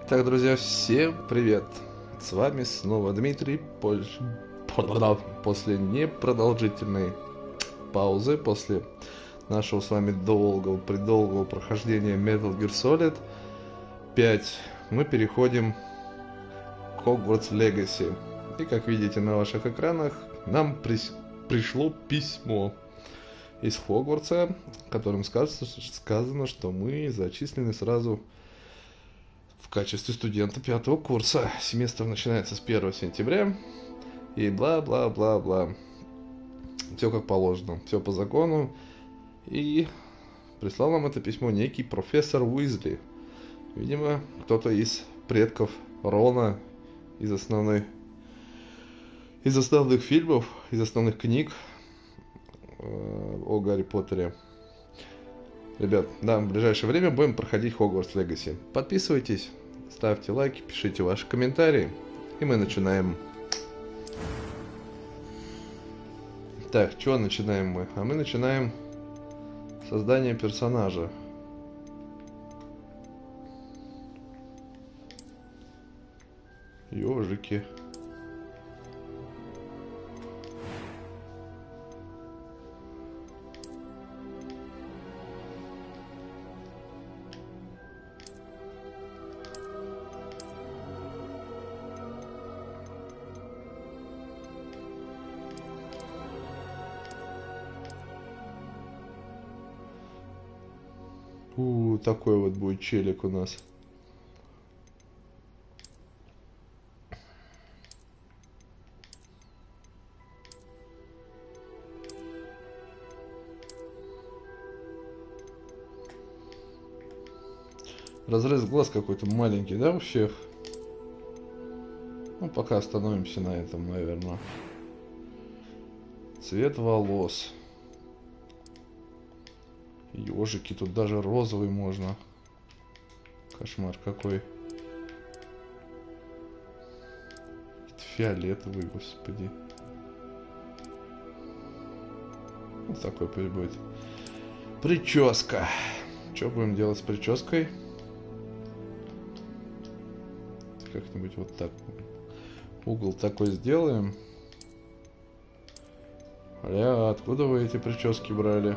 Так, друзья, всем привет! С вами снова Дмитрий. После непродолжительной паузы, после нашего с вами долгого прохождения Metal Gear Solid 5, мы переходим к Hogwarts Legacy. И как видите на ваших экранах, нам пришло письмо из Хогвартса, в котором сказано, что мы зачислены сразу в качестве студента 5-го курса. Семестр начинается с 1 сентября. И бла-бла-бла-бла. Все как положено, все по закону. И прислал нам это письмо некий профессор Уизли. Видимо, кто-то из предков Рона, из основных фильмов, из основных книг о Гарри Поттере. Ребят, да, в ближайшее время будем проходить Hogwarts Legacy. Подписывайтесь, ставьте лайки, пишите ваши комментарии. И мы начинаем. Так, что начинаем мы? А мы начинаем создание персонажа. Ёжики. Такой вот будет челик у нас. Разрез глаз какой-то маленький, да, у всех? Ну, пока остановимся на этом, наверное. Цвет волос. Ёжики, тут даже розовый можно. Кошмар какой. Фиолетовый, господи. Вот такой пусть будет. Прическа. Что будем делать с прической? Как-нибудь вот так. Угол такой сделаем. Бля, откуда вы эти прически брали?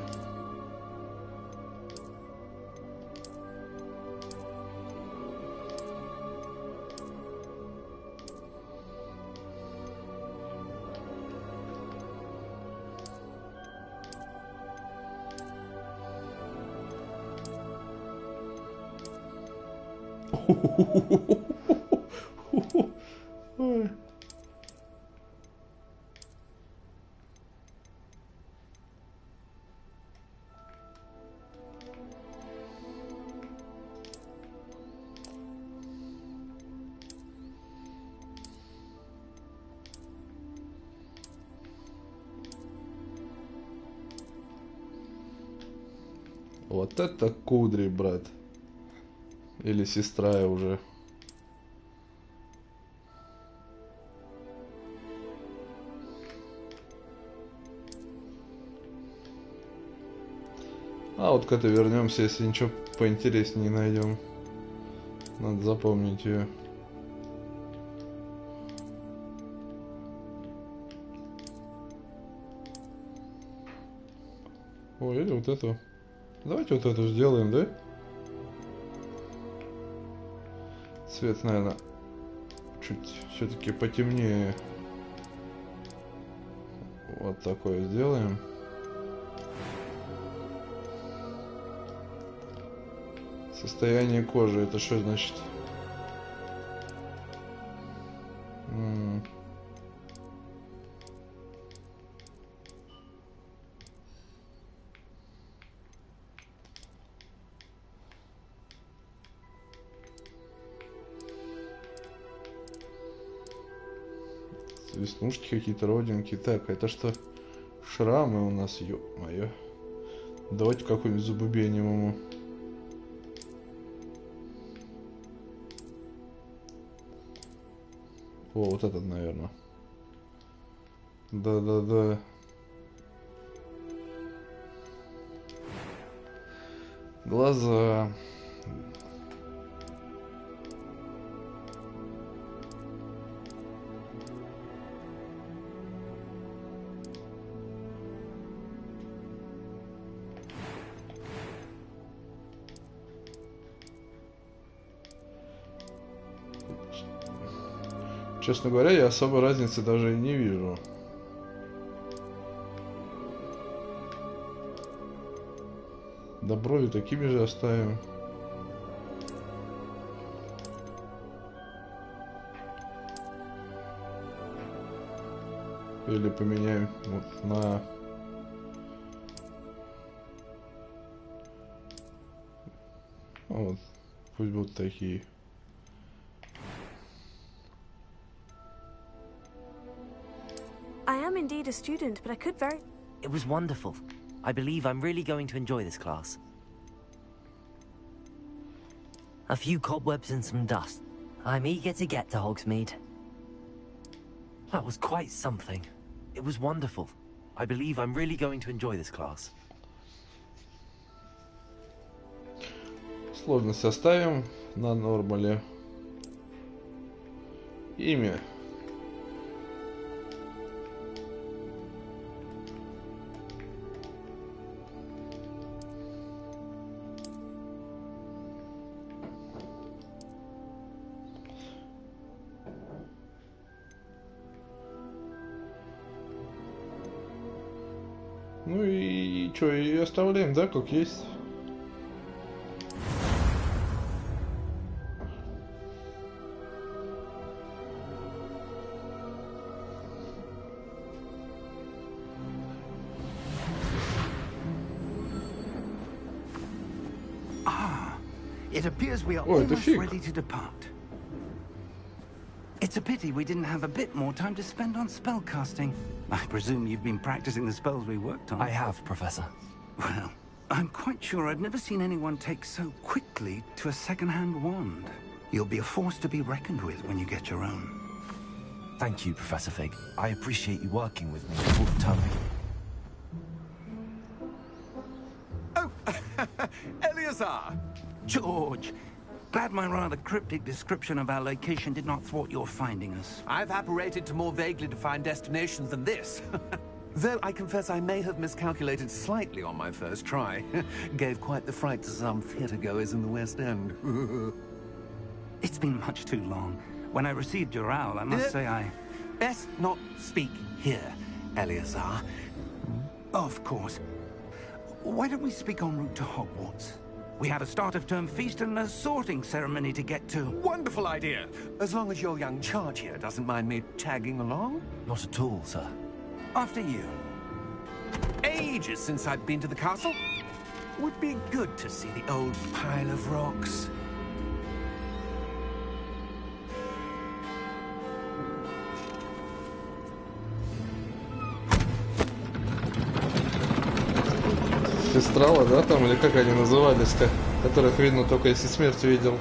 Вот это кудри, брат. Или сестра я уже. А вот к этой вернемся, если ничего поинтереснее не найдем. Надо запомнить ее. Ой, или вот эту. Давайте вот эту сделаем, да? Цвет, наверное, чуть все-таки потемнее. Вот такое сделаем. Состояние кожи, это что значит? Веснушки какие-то, родинки. Так, это что? Шрамы у нас, ё-моё. Давайте какой-нибудь забубеним ему. О, вот этот, наверное. Да-да-да. Глаза. Честно говоря, я особой разницы даже и не вижу. Да брови такими же оставим. Или поменяем вот на... Вот, пусть будут такие. I am indeed a student, but I could very... It was wonderful. I believe I'm really going to enjoy this class. A few cobwebs and some dust. I'm eager to get to Hogsmeade. That was quite something. It was wonderful. I believe I'm really going to enjoy this class. Сложность оставим на нормале. Имя. Ну и что, и оставляем, да, как есть. It appears we are Oh, almost Fig. ready to depart. It's a pity we didn't have a bit more time to spend on spellcasting. I presume you've been practicing the spells we worked on. I have, Professor. Well, I'm quite sure I've never seen anyone take so quickly to a second-hand wand. You'll be a force to be reckoned with when you get your own. Thank you, Professor Fig. I appreciate you working with me all the time. Oh, Eleazar! George! Glad my rather cryptic description of our location did not thwart your finding us. I've apparated to more vaguely defined destinations than this. Though I confess I may have miscalculated slightly on my first try. Gave quite the fright to some theatre-goers in the West End. It's been much too long. When I received your owl, I must say I... Best not speak here, Eleazar. Of course. Why don't we speak en route to Hogwarts? We have a start-of-term feast and a sorting ceremony to get to. Wonderful idea! As long as your young charge here doesn't mind me tagging along. Not at all, sir. After you. Ages since I'd been to the castle. Would be good to see the old pile of rocks. Сестрала, да, там, или как они назывались-то, которых видно только если смерть видел.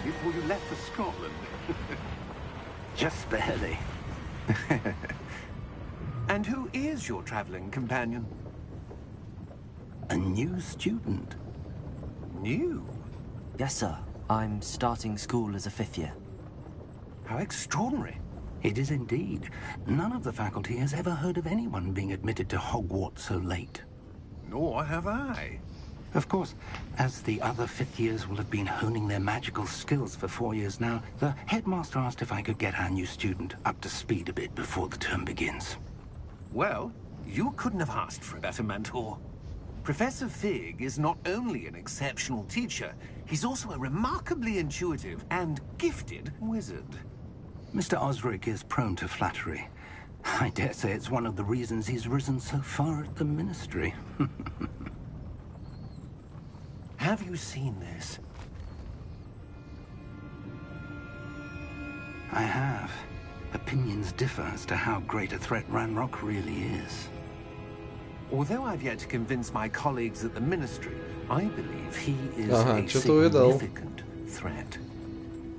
Before you left for Scotland. Just barely. And who is your traveling companion? A new student. New? Yes, sir. I'm starting school as a 5th year. How extraordinary. It is indeed. None of the faculty has ever heard of anyone being admitted to Hogwarts so late. Nor have I. Of course, as the other 5th years will have been honing their magical skills for 4 years now, the headmaster asked if I could get our new student up to speed a bit before the term begins. Well, you couldn't have asked for a better mentor. Professor Fig is not only an exceptional teacher, he's also a remarkably intuitive and gifted wizard. Mr. Osric is prone to flattery. I dare say it's one of the reasons he's risen so far at the Ministry. Have you seen this? I have. Opinions differ as to how great a threat Ranrock really is. Although I've yet to convince my colleagues at the Ministry, I believe he is Ага, a что-то увидал. significant threat.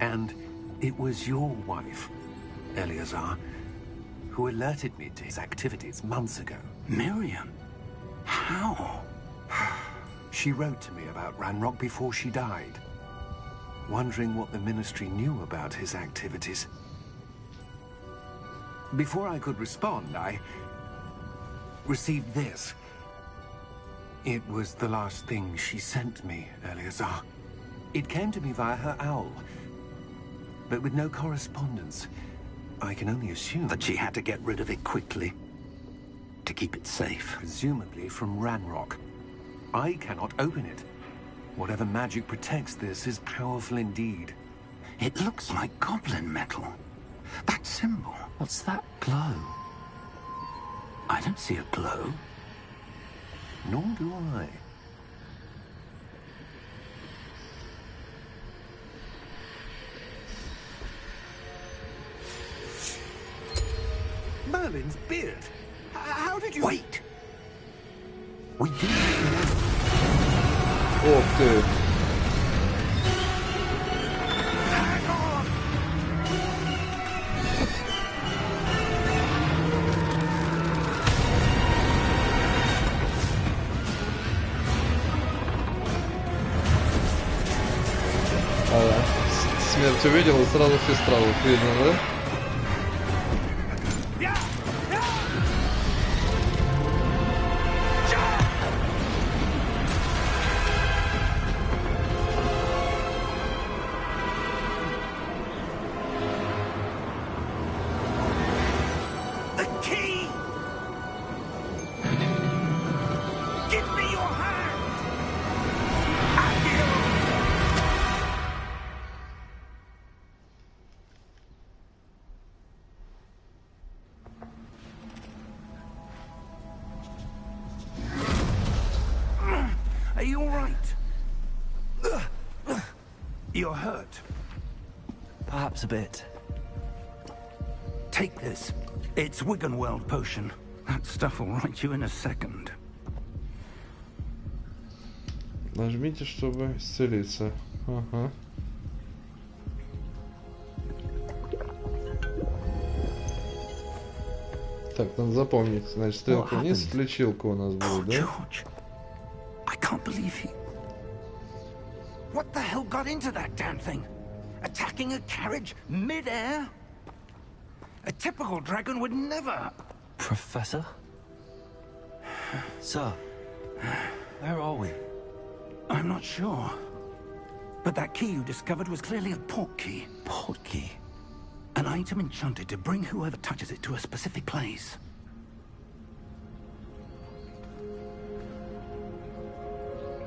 And it was your wife, Eleazar, who alerted me to his activities months ago. Miriam? How? She wrote to me about Ranrock before she died, wondering what the Ministry knew about his activities. Before I could respond, I received this. It was the last thing she sent me, Eleazar. It came to me via her owl, but with no correspondence. I can only assume That she had to get rid of it quickly to keep it safe. presumably from Ranrock. I cannot open it. Whatever magic protects this is powerful indeed. It looks like goblin metal. That symbol. What's that glow? I don't see a glow. Nor do I. Merlin's beard. How did you... Wait! We didn't know. Ох ты. Hang on! Ага. Смерть увидел и сразу сестра вот видно, да? The key! Give me your hand! Are you all right? You're hurt. Perhaps a bit. Take this. It's Wiggenweld potion. That stuff will right you in a second. Нажмите, чтобы исцелиться. Ага. Так, надо запомнить. Значит, стрелка вниз, лечилка у нас Oh, будет, да? George. I can't believe he... What the hell got into that damn thing? Attacking a carriage mid-air? A typical dragon would never... Professor? Sir, where are we? I'm not sure. But that key you discovered was clearly a port key. Port key? An item enchanted to bring whoever touches it to a specific place.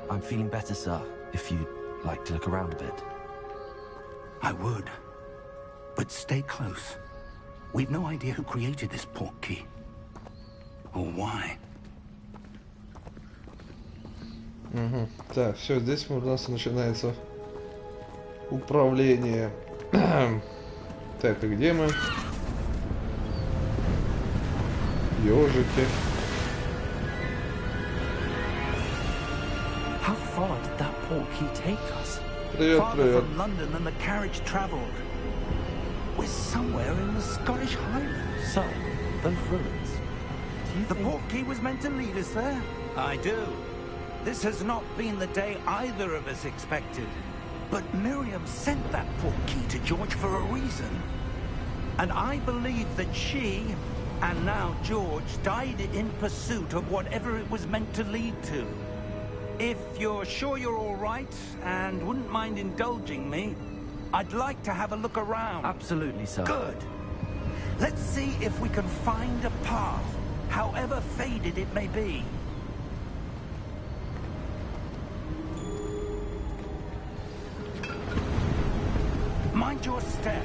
I'm feeling better, sir, if you'd like to look around a bit. I would. But stay close. We've no idea who created this port key. Or why. Угу. Так, все, здесь у нас начинается управление. Так, и где мы? Ёжики. How far did that port key take us? Привет, Farther привет. from London than the carriage travelled. We're somewhere in the Scottish Highlands. Sir, those ruins. Do you The think... port key was meant to lead us there? I do. This has not been the day either of us expected. But Miriam sent that port key to George for a reason. And I believe that she, and now George, died in pursuit of whatever it was meant to lead to. If you're sure you're all right, and wouldn't mind indulging me, I'd like to have a look around. Absolutely, sir. Good. Let's see if we can find a path, however faded it may be. Mind your step.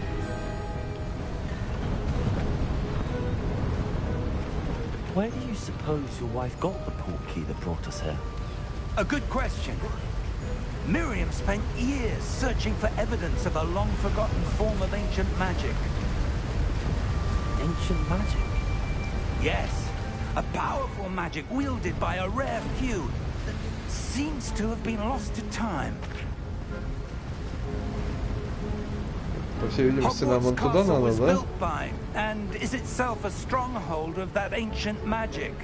Where do you suppose your wife got the port key that brought us here? A good question. Miriam spent years searching for evidence of a long-forgotten form of ancient magic. Ancient magic? Yes, a powerful magic wielded by a rare few that seems to have been lost to time. По всей видимости, нам вон туда надо, was да? built by and is itself a stronghold of that ancient magic.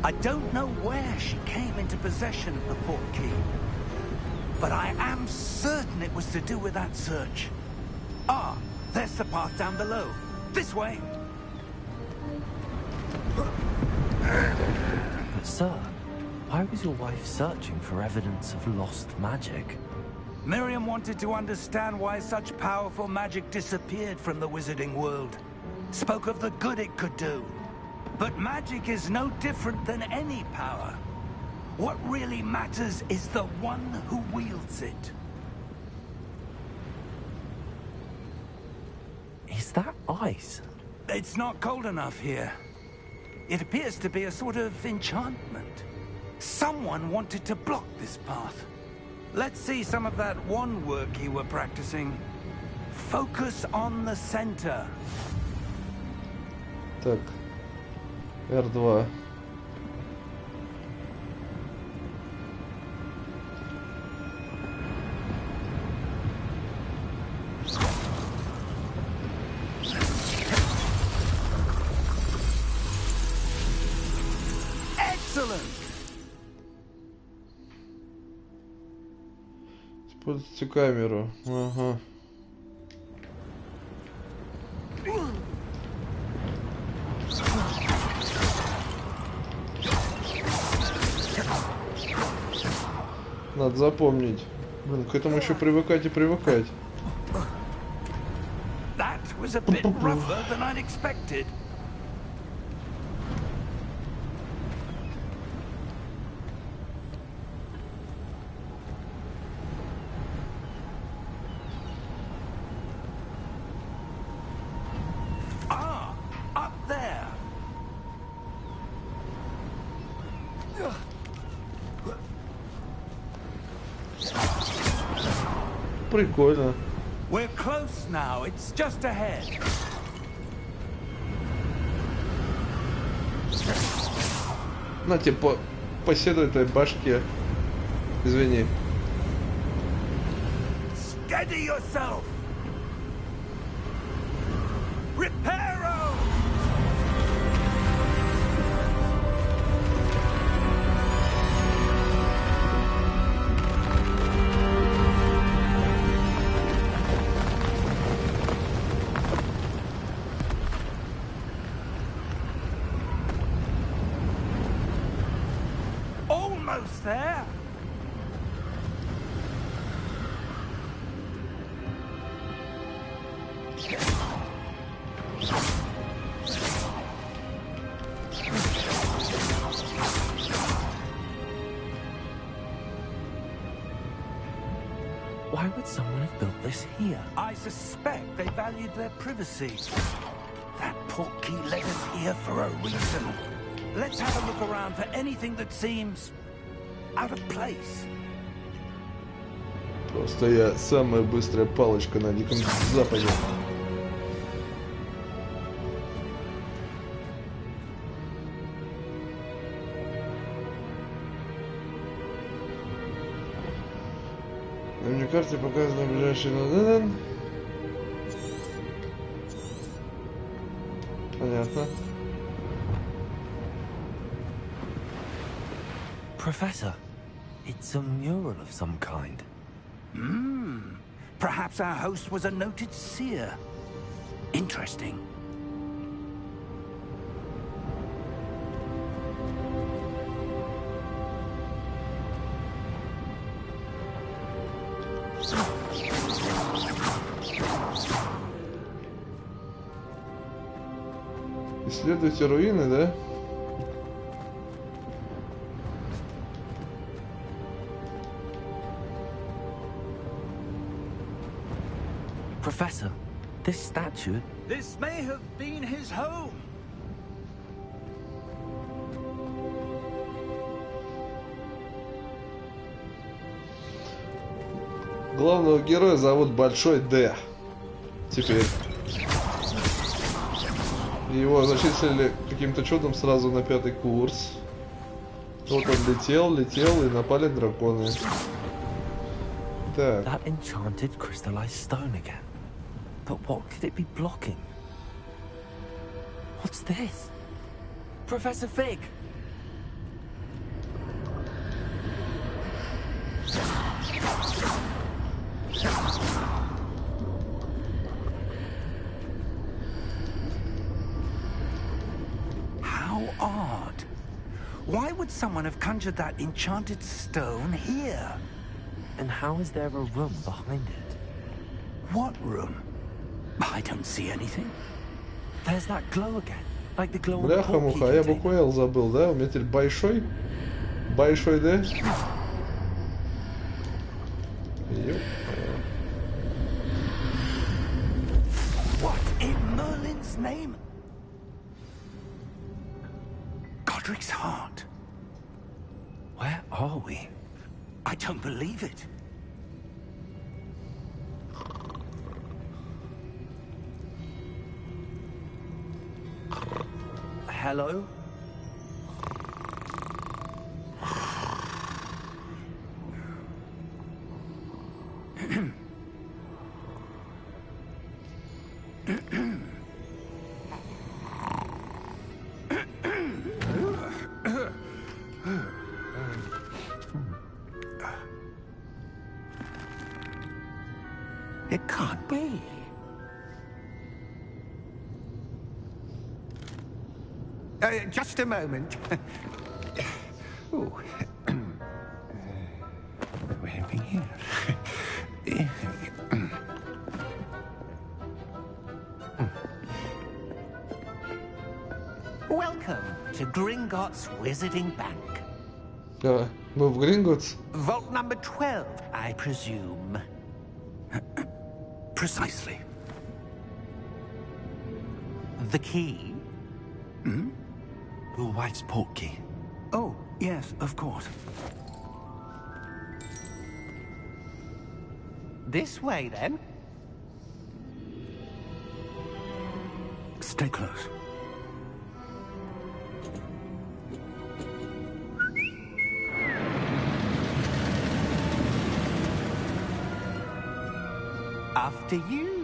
I don't know where she came into possession of the portkey, but I am certain it was to do with that search. Ah, there's the path down below. This way. But sir, why was your wife searching for evidence of lost magic? Miriam wanted to understand why such powerful magic disappeared from the wizarding world. Spoke of the good it could do. But magic is no different than any power. What really matters is the one who wields it. Is that ice? It's not cold enough here. It appears to be a sort of enchantment. Someone wanted to block this path. Let's see some of that wand work you were practicing. Focus on the center. Так. R2. Excellent. Используйте камеру. Ага. Надо запомнить. Блин, к этому еще привыкать и привыкать. That was a bit rougher than I'd expected. Ah, up there. Прикольно. We're close now. It's just ahead. На тебе поседуй этой башке. Извини. Steady yourself. Reparo. Almost there. Why would someone have built this here? I suspect they valued their privacy. That portkey led us here for a reason. Let's have a look around for anything that seems out of place. Просто я самая быстрая палочка на Диком Западе. На миникарте показаны ближайшие на... Понятно. Professor, it's a mural of some kind. Perhaps our host was a noted seer. Interesting. Исследуйте руины, да? Professor, this statue... This may have been his home. Главного героя зовут Большой Д. Теперь. Его зачислили каким-то чудом сразу на 5-й курс. Вот он летел и напали драконы. Так. That enchanted crystallized stone again. But what could it be blocking? What's this? Professor Fig! How odd. Why would someone have conjured that enchanted stone here? And how is there a room behind it? What room? I don't see anything. There's that glow again. Like the glow on the Бляха-муха, я букву Л забыл, да? У меня теперь Большой? Большой Д? What in Merlin's name? Godric's heart. Where are we? I don't believe it. Hello? It can't be. Just a moment. Ooh. Where are we here? Welcome to Gringotts Wizarding Bank. Мы в Гринготтс? Vault number 12, I presume. Precisely. The key? Hmm? Your wife's portkey. Oh, yes, of course. This way, then. Stay close. After you.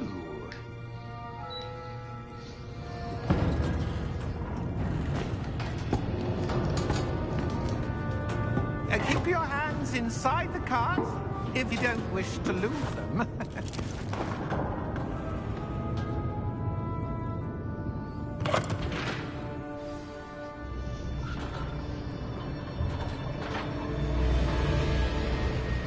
Keep your hands inside the cart if you don't wish to lose them.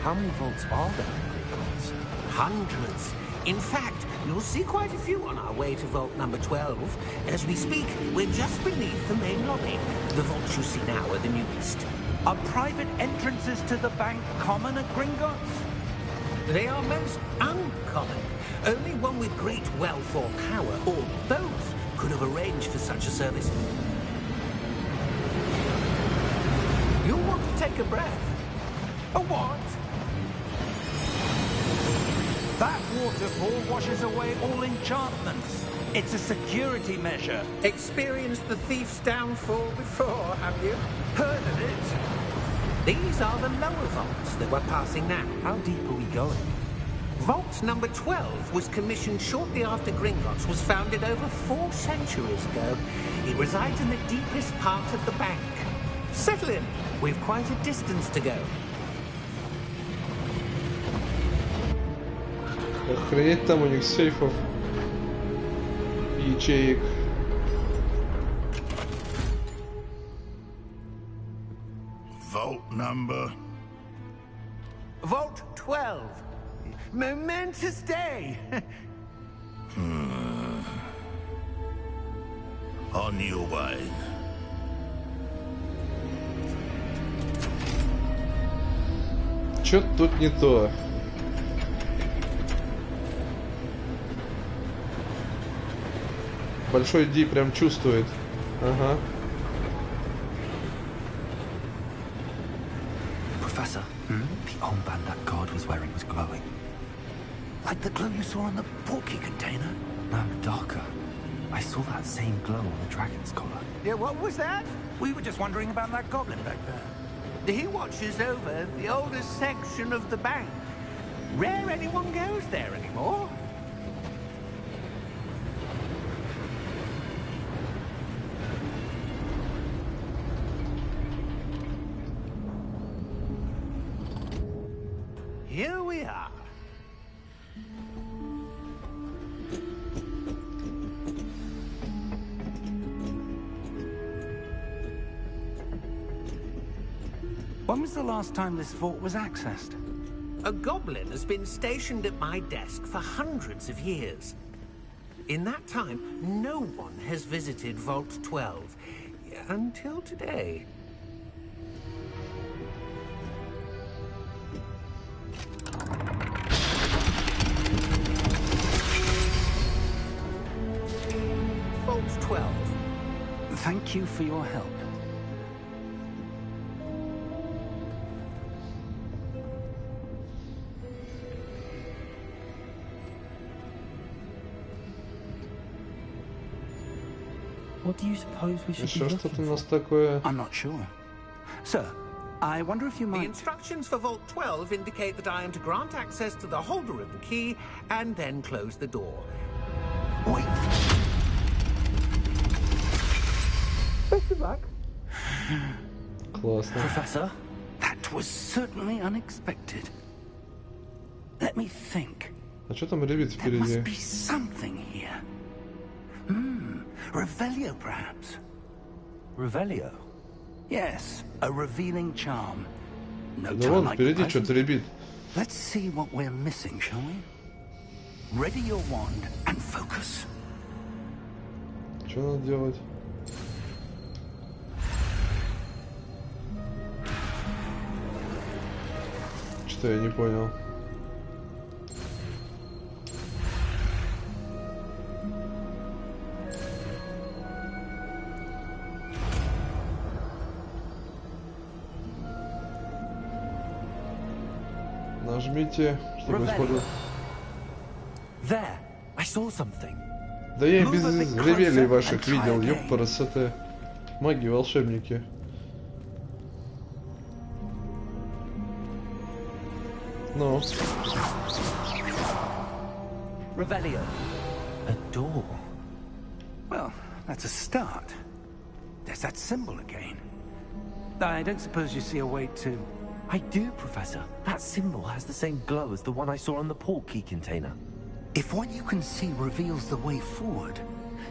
How many vaults are there in Gringotts? Hundreds. In fact, you'll see quite a few on our way to vault number 12. As we speak, we're just beneath the main lobby. The vaults you see now are the newest. Are private entrances to the bank common at Gringotts? They are most uncommon. Only one with great wealth or power, or both, could have arranged for such a service. You'll want to take a breath. A what? That waterfall washes away all enchantments. It's a security measure. Experienced the thief's downfall before, have you? Heard of it? These are the lower vaults that we're passing now. How deep are we going? Vault number 12 was commissioned shortly after Gringotts was founded over 4 centuries ago. It resides in the deepest part of the bank. Settle in. We've quite a distance to go. Охренеть, там у них сейфов и ячеек. Vault number? Vault 12. Momentous day. On your way. Чё-то тут не то. Большой Ди прям чувствует. Ага. Professor, the armband that guard was wearing was glowing. Like the glow you saw on the porky container? No, darker. I saw that same glow on the dragon's collar. Yeah, what was that? We were just wondering about that goblin back there. He watches over the oldest section of the bank. Rare anyone goes there anymore. Here we are. When was the last time this vault was accessed? A goblin has been stationed at my desk for hundreds of years. In that time, no one has visited Vault 12 until today. Vault 12. Thank you for your help. What do you suppose we should be Еще что-то looking у нас for? такое. I'm not sure. Sir, I wonder if you The might... instructions for Vault 12 indicate that I am to grant access to the holder of the key and then close the door. Wait. Best of luck. Классно. Professor? That was certainly unexpected. Let me think. А что там ребят There must впереди? be something here. Revelio, perhaps? Revelio? Yes, a revealing charm. No Да time вон like the впереди present. что-то ребит. Let's see what we're missing, shall we? Ready your wand and focus. Что надо делать? Что я не понял? Нажмите, чтобы использовать. There! I saw something. Да я и без ревелей ваших видел, ёппарасоте. Маги, волшебники. Ну, Revelio. A door. Well, that's a start. There's that symbol again. I don't suppose you see a way to... I do, Professor. That symbol has the same glow as the one I saw on the portkey container. If what you can see reveals the way forward,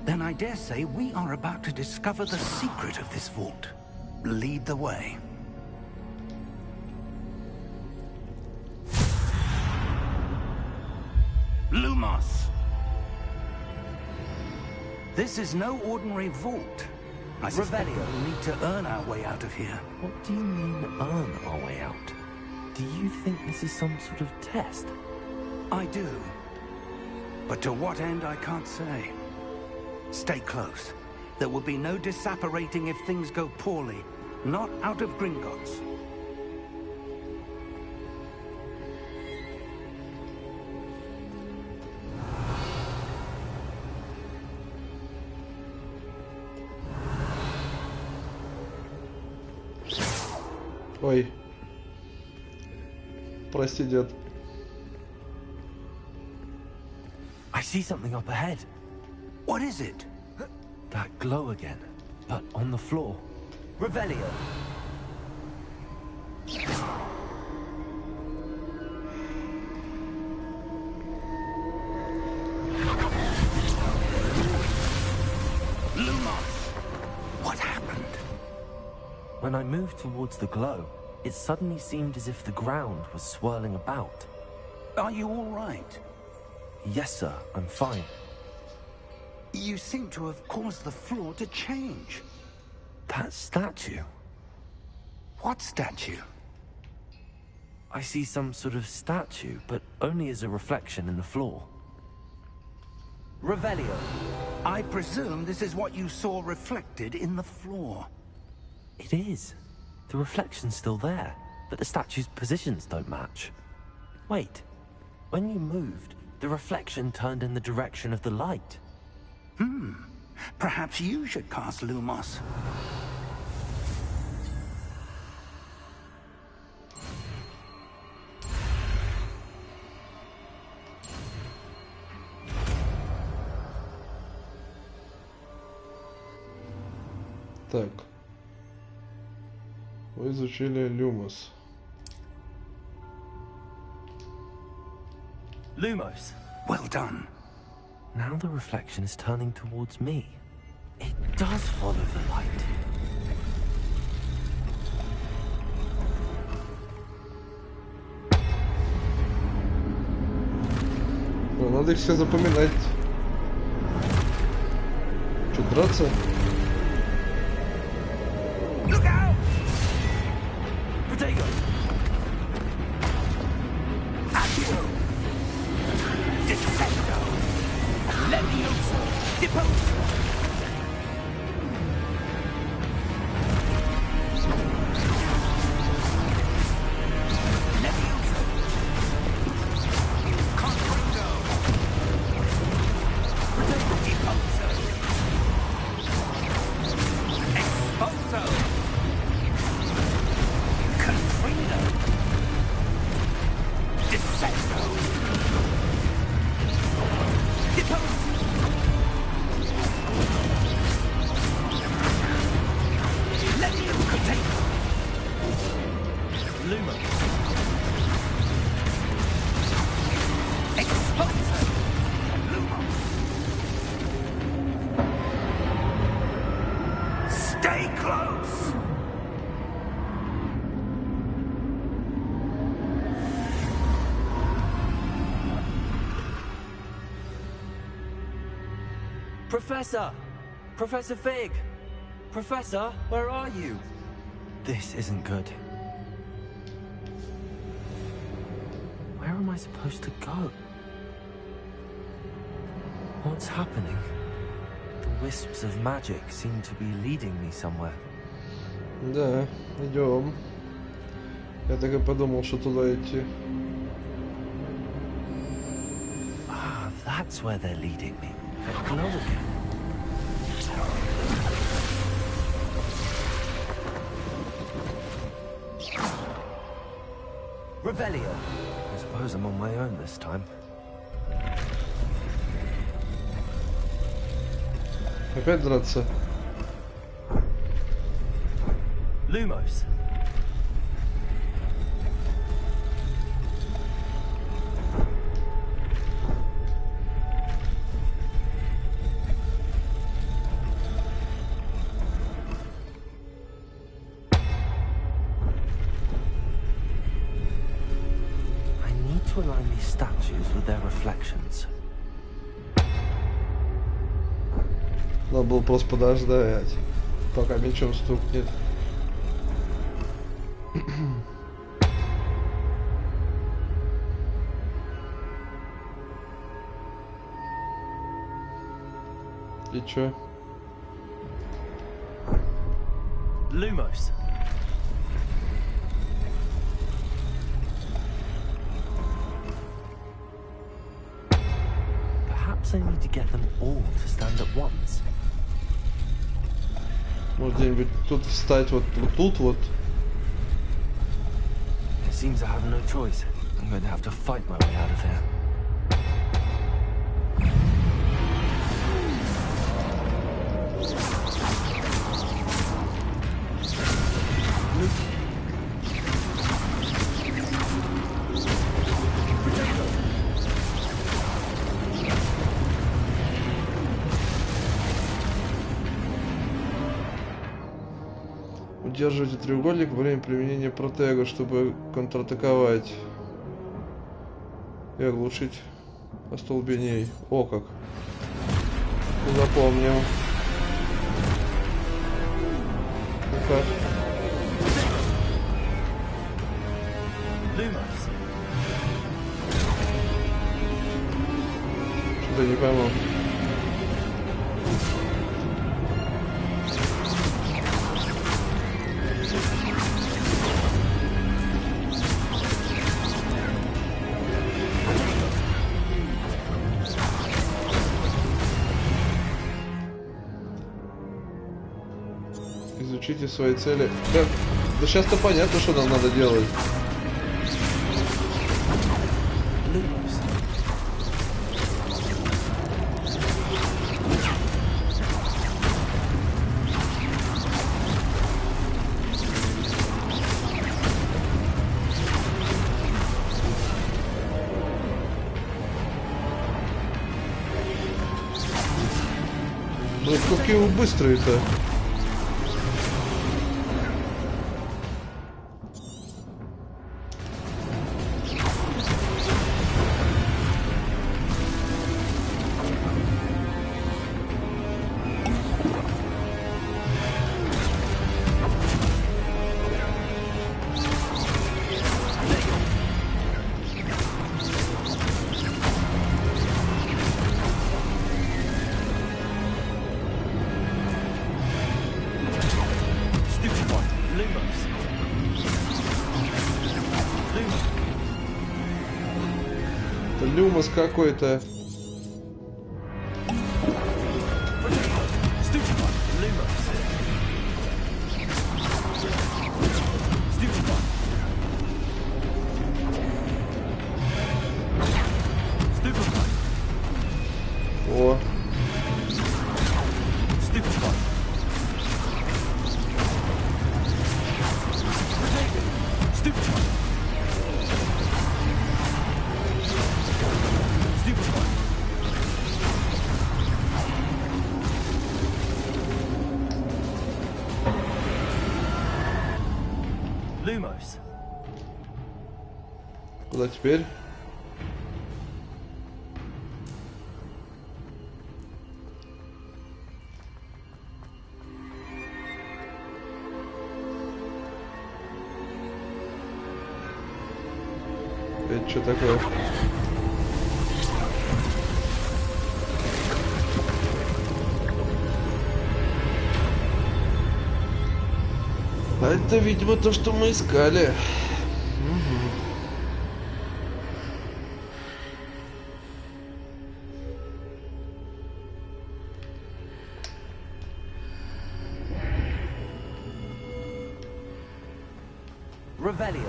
then I dare say we are about to discover the secret of this vault. Lead the way. Lumos! This is no ordinary vault. I suspect Revelio. we'll need to earn our way out of here. What do you mean, earn our way out? Do you think this is some sort of test? I do. But to what end, I can't say. Stay close. There will be no disapparating if things go poorly. Not out of Gringotts. ой. Прости, дед. I see something up ahead. What is it? That glow again, but on the floor. Revelio. Lumos! What happened? When I moved towards the glow, it suddenly seemed as if the ground was swirling about. Are you all right? Yes, sir, I'm fine. You seem to have caused the floor to change. That statue. What statue? I see some sort of statue, but only as a reflection in the floor. Revelio. I presume this is what you saw reflected in the floor. It is. The reflection's still there, but the statue's positions don't match. Wait, when you moved, The reflection turned in the direction of the light. Perhaps you should cast Lumos. Так. Вы изучили Lumos. Lumos. Well done. Now the reflection is turning towards me. It does follow the light. Ну, надо их все запоминать. Что, драться? Look out! Potato! Accio! Descendo! Levioso! Deposo! Levioso! Confringo! Deposo! Exposo! Confringo! Descendo! Deposo! Lumos. Exposo! Lumos! Stay close! Professor! Professor Fig! Professor, where are you? This isn't good. Where am I supposed to go? What's happening? The wisps of magic seem to be leading me somewhere. Да, идем. Я так и подумал, что туда идти. Ah, that's where they're leading me. Glow again. Revelio. I suppose I'm on my own this time. Опять драться? Lumos. To align these statues with their reflections. Надо было просто подождать, пока мечом стукнет. И чё? Lumos. I need to get them all to stand at once. Может где-нибудь тут встать, вот тут вот. It seems I have no choice. I'm going to have to fight my way out of here. Удерживайте треугольник во время применения протега, чтобы контратаковать и оглушить остолбеней. О как! Запомним. Ну-ка. Что-то не пойму. Стучите свои цели. Да сейчас-то понятно, что нам надо делать. Блин, какие вы быстрые-то. Люмос какой-то. О. Куда теперь? Это что такое? А это, видимо, то, что мы искали. Revelio.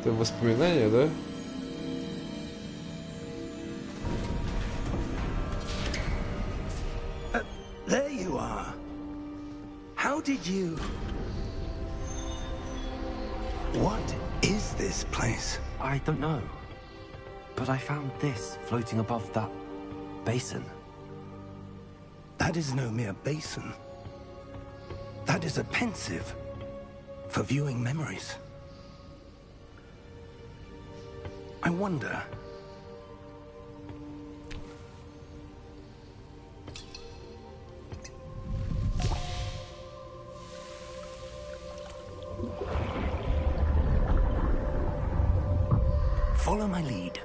Это воспоминания, да? There you are. How did you... What is this place? I don't know. But I found this floating above that basin. That is no mere basin. That is a pensive for viewing memories. I wonder... Follow my lead.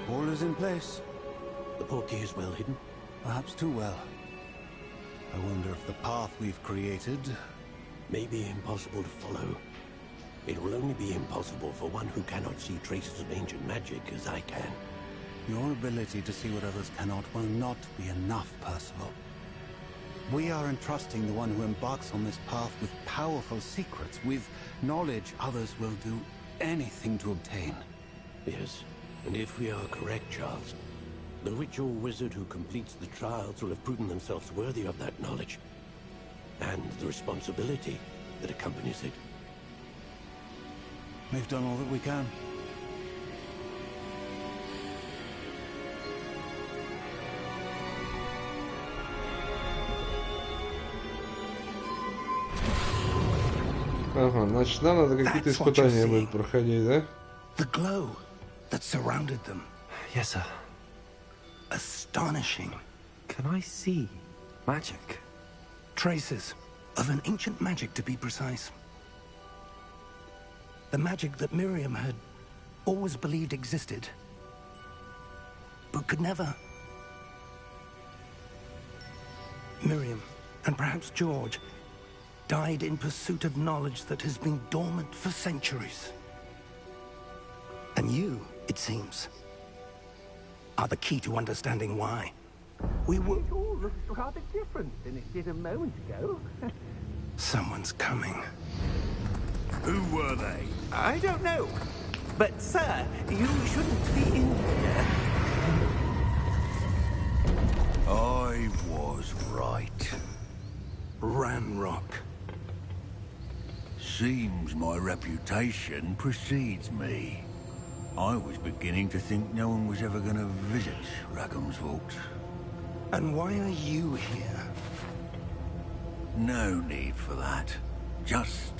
All is in place. The portkey is well hidden. Perhaps too well. I wonder if the path we've created... May be impossible to follow. It will only be impossible for one who cannot see traces of ancient magic as I can. Your ability to see what others cannot will not be enough, Percival. We are entrusting the one who embarks on this path with powerful secrets, with knowledge others will do anything to obtain. Yes, and if we are correct, Charles, the witch or wizard who completes the trials will have proven themselves worthy of that knowledge, and the responsibility that accompanies it. We've done all that we can. Ага, значит, нам надо какие-то испытания будут проходить, да? The glow that surrounded them. Yes, sir. Astonishing. Can I see magic? Traces of an ancient magic, to be precise. The magic that Miriam had always believed existed, but could never. Miriam, and perhaps George, died in pursuit of knowledge that has been dormant for centuries. And you, it seems, are the key to understanding why. We were... It all looks rather different than it did a moment ago. Someone's coming. Who were they? I don't know. But, sir, you shouldn't be in here. I was right. Ranrock. Seems my reputation precedes me. I was beginning to think no one was ever going to visit Rackham's Vault. And why are you here? No need for that. Just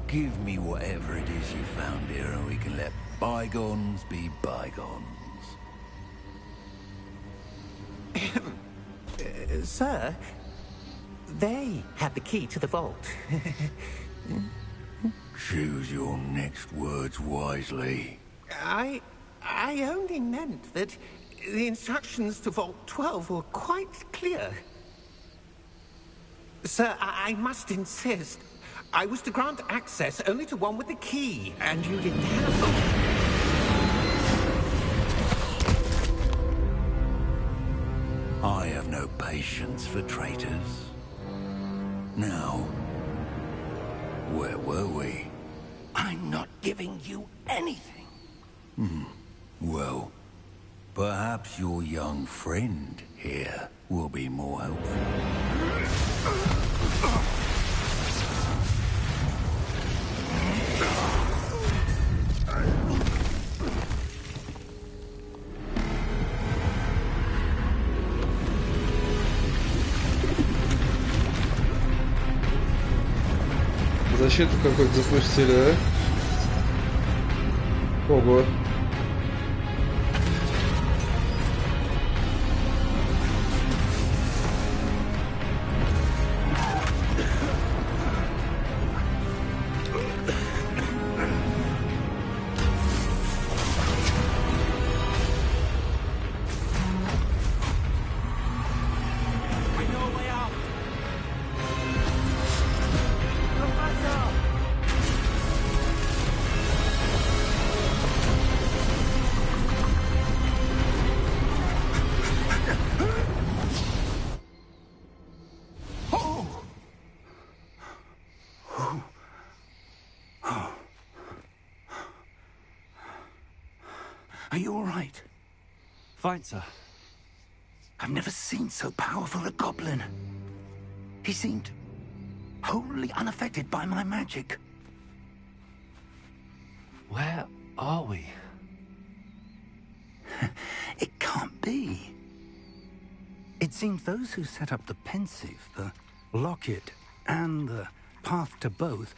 give me whatever it is you found here and we can let bygones be bygones. Sir, they had the key to the vault. Choose your next words wisely. I only meant that the instructions to Vault 12 were quite clear. Sir, I must insist. I was to grant access only to one with the key, and you didn't have them. I have no patience for traitors. Now, where were we? I'm not giving you anything. Well, perhaps your young friend here will be more helpful. Защиту какую-то запустили, да? Ого. Are you all right? Fine, sir. I've never seen so powerful a goblin. He seemed wholly unaffected by my magic. Where are we? It can't be. It seems those who set up the pensive, the locket, and the path to both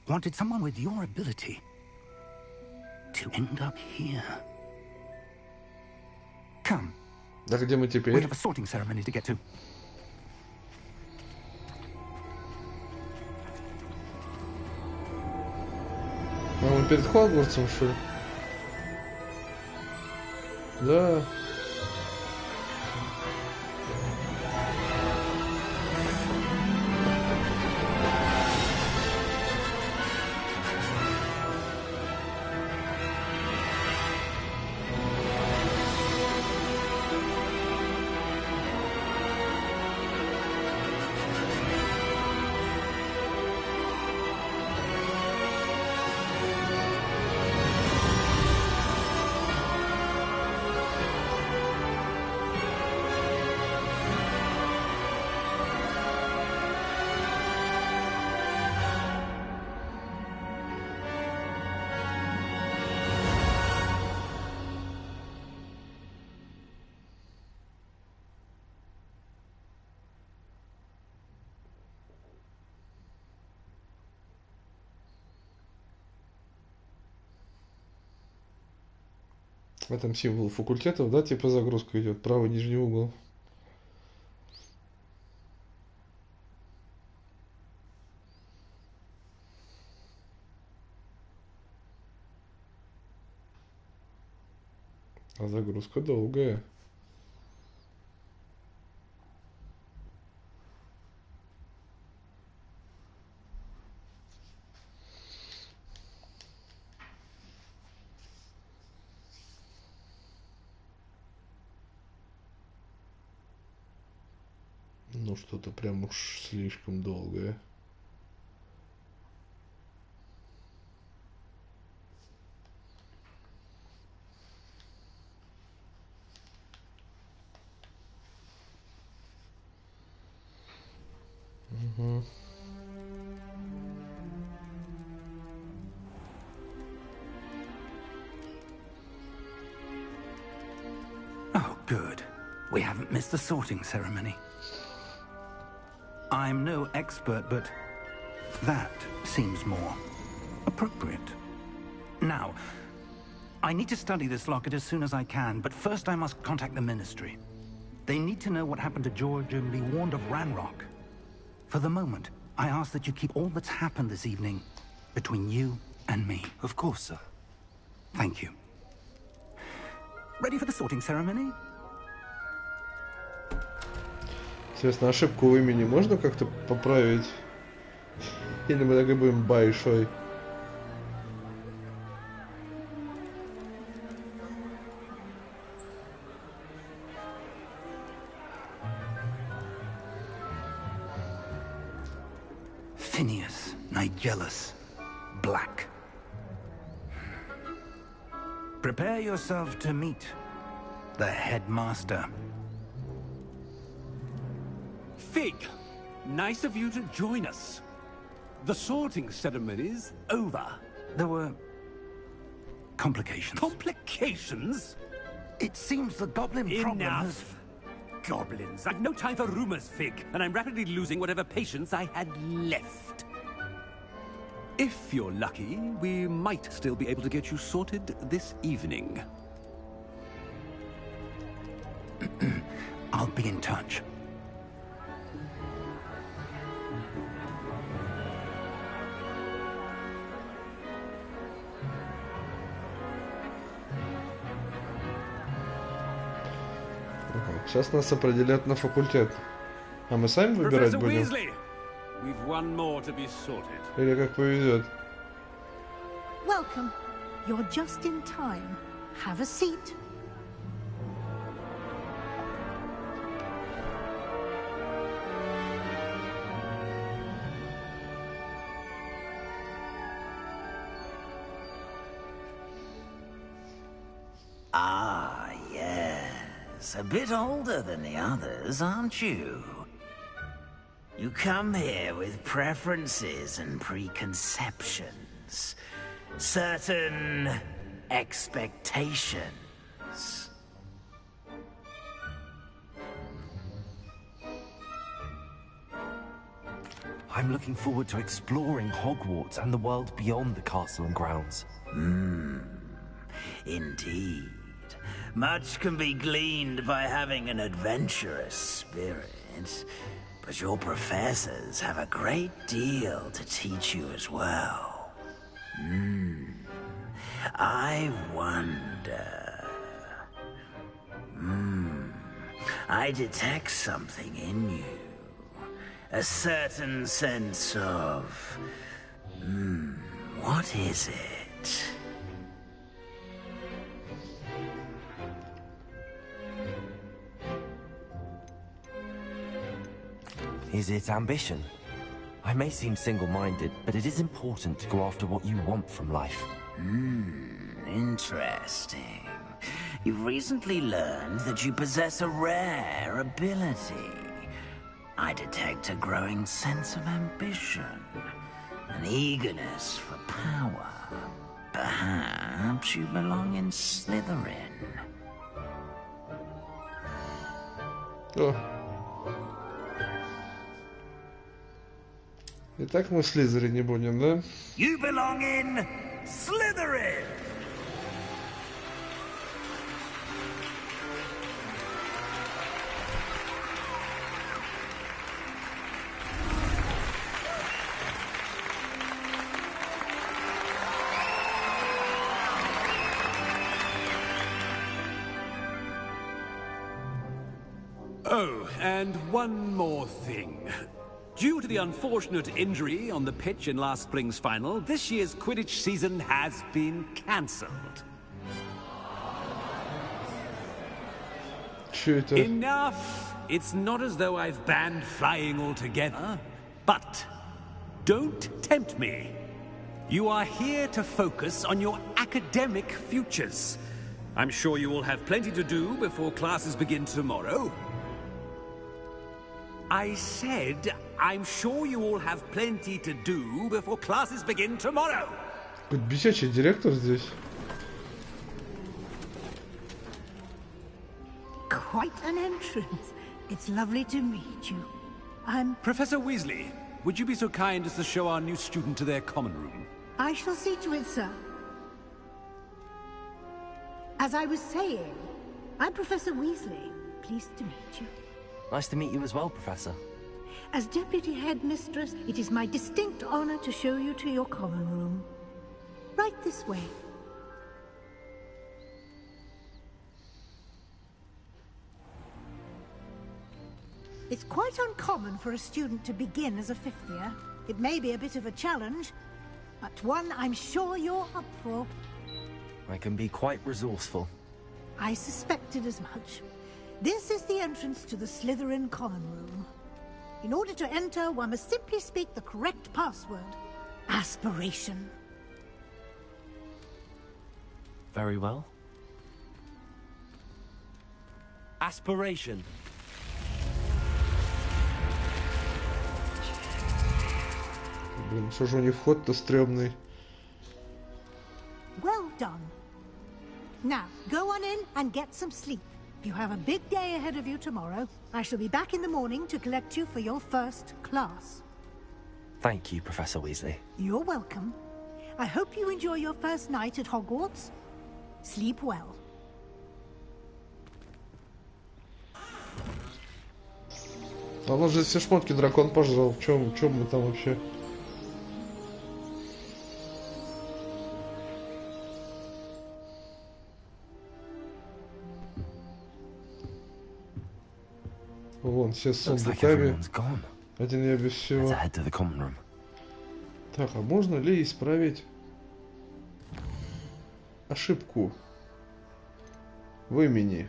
wanted someone with your ability to end up here. Come. А где мы теперь? We have a sorting ceremony to get to. А мы перед Хогвартсом, что ли? Да. В этом символ факультетов, да, типа загрузка идет, правый нижний угол. А загрузка долгая. Ну, что-то прям уж слишком долгое. Угу. Oh, good. We haven't missed the sorting ceremony. I'm no expert, but that seems more appropriate. Now, I need to study this locket as soon as I can, but first I must contact the Ministry. They need to know what happened to George and be warned of Ranrock. For the moment, I ask that you keep all that's happened this evening between you and me. Of course, sir. Thank you. Ready for the sorting ceremony? Интересно, ошибку в имени можно как-то поправить? Или мы так и будем большой? Finias Black. Prepare yourself to meet the headmaster. Fig, nice of you to join us. The sorting ceremony's over. There were complications. Complications? It seems the goblin problem has... Goblins. I've no time for rumors, Fig, and I'm rapidly losing whatever patience I had left. If you're lucky, we might still be able to get you sorted this evening. I'll be in touch. Сейчас нас определят на факультет. А мы сами выбирать будем? We've one more to be sorted. Или как повезет? Welcome. You're just in time. Have a seat. Ah, yes. A bit older than the others, aren't you? You come here with preferences and preconceptions. Certain expectations. I'm looking forward to exploring Hogwarts and the world beyond the castle and grounds. Indeed. Much can be gleaned by having an adventurous spirit, but your professors have a great deal to teach you as well. I wonder... I detect something in you. A certain sense of... what is it? Is it ambition? I may seem single-minded, but it is important to go after what you want from life. Interesting. You've recently learned that you possess a rare ability. I detect a growing sense of ambition, an eagerness for power. Perhaps you belong in Slytherin. О. Итак, мы в Слизерине будем, да? You belong in Slytherin. and one more thing. Due to the unfortunate injury on the pitch in last spring's final, this year's Quidditch season has been cancelled. Enough! It's not as though I've banned flying altogether, but don't tempt me. You are here to focus on your academic futures. I'm sure you will have plenty to do before classes begin tomorrow. I said, I'm sure you all have plenty to do before classes begin tomorrow. Какой-то бесячий директор здесь. Quite an entrance. It's lovely to meet you. I'm... Professor Weasley, would you be so kind as to show our new student to their common room? I shall see to it, sir. As I was saying, I'm Professor Weasley. Pleased to meet you. Nice to meet you as well, Professor. As Deputy Headmistress, it is my distinct honor to show you to your common room. Right this way. It's quite uncommon for a student to begin as a fifth year. It may be a bit of a challenge, but one I'm sure you're up for. I can be quite resourceful. I suspected as much. This is the entrance to the Slytherin common room. In order to enter, one must simply speak the correct password. Aspiration. Very well. Aspiration. Блин, что же у них вход-то стрёмный. Well done. Now, go on in and get some sleep. You have a big day ahead of you tomorrow. I shall be back in the morning to collect you for your first class. Thank you, Professor Weasley. You're welcome. I hope you enjoy your first night at Hogwarts. Sleep well. А он же все шмотки дракон пожрал. В чем мы там вообще? Вон, все с сундуками. Один я без всего. Так, а можно ли исправить ошибку в имени?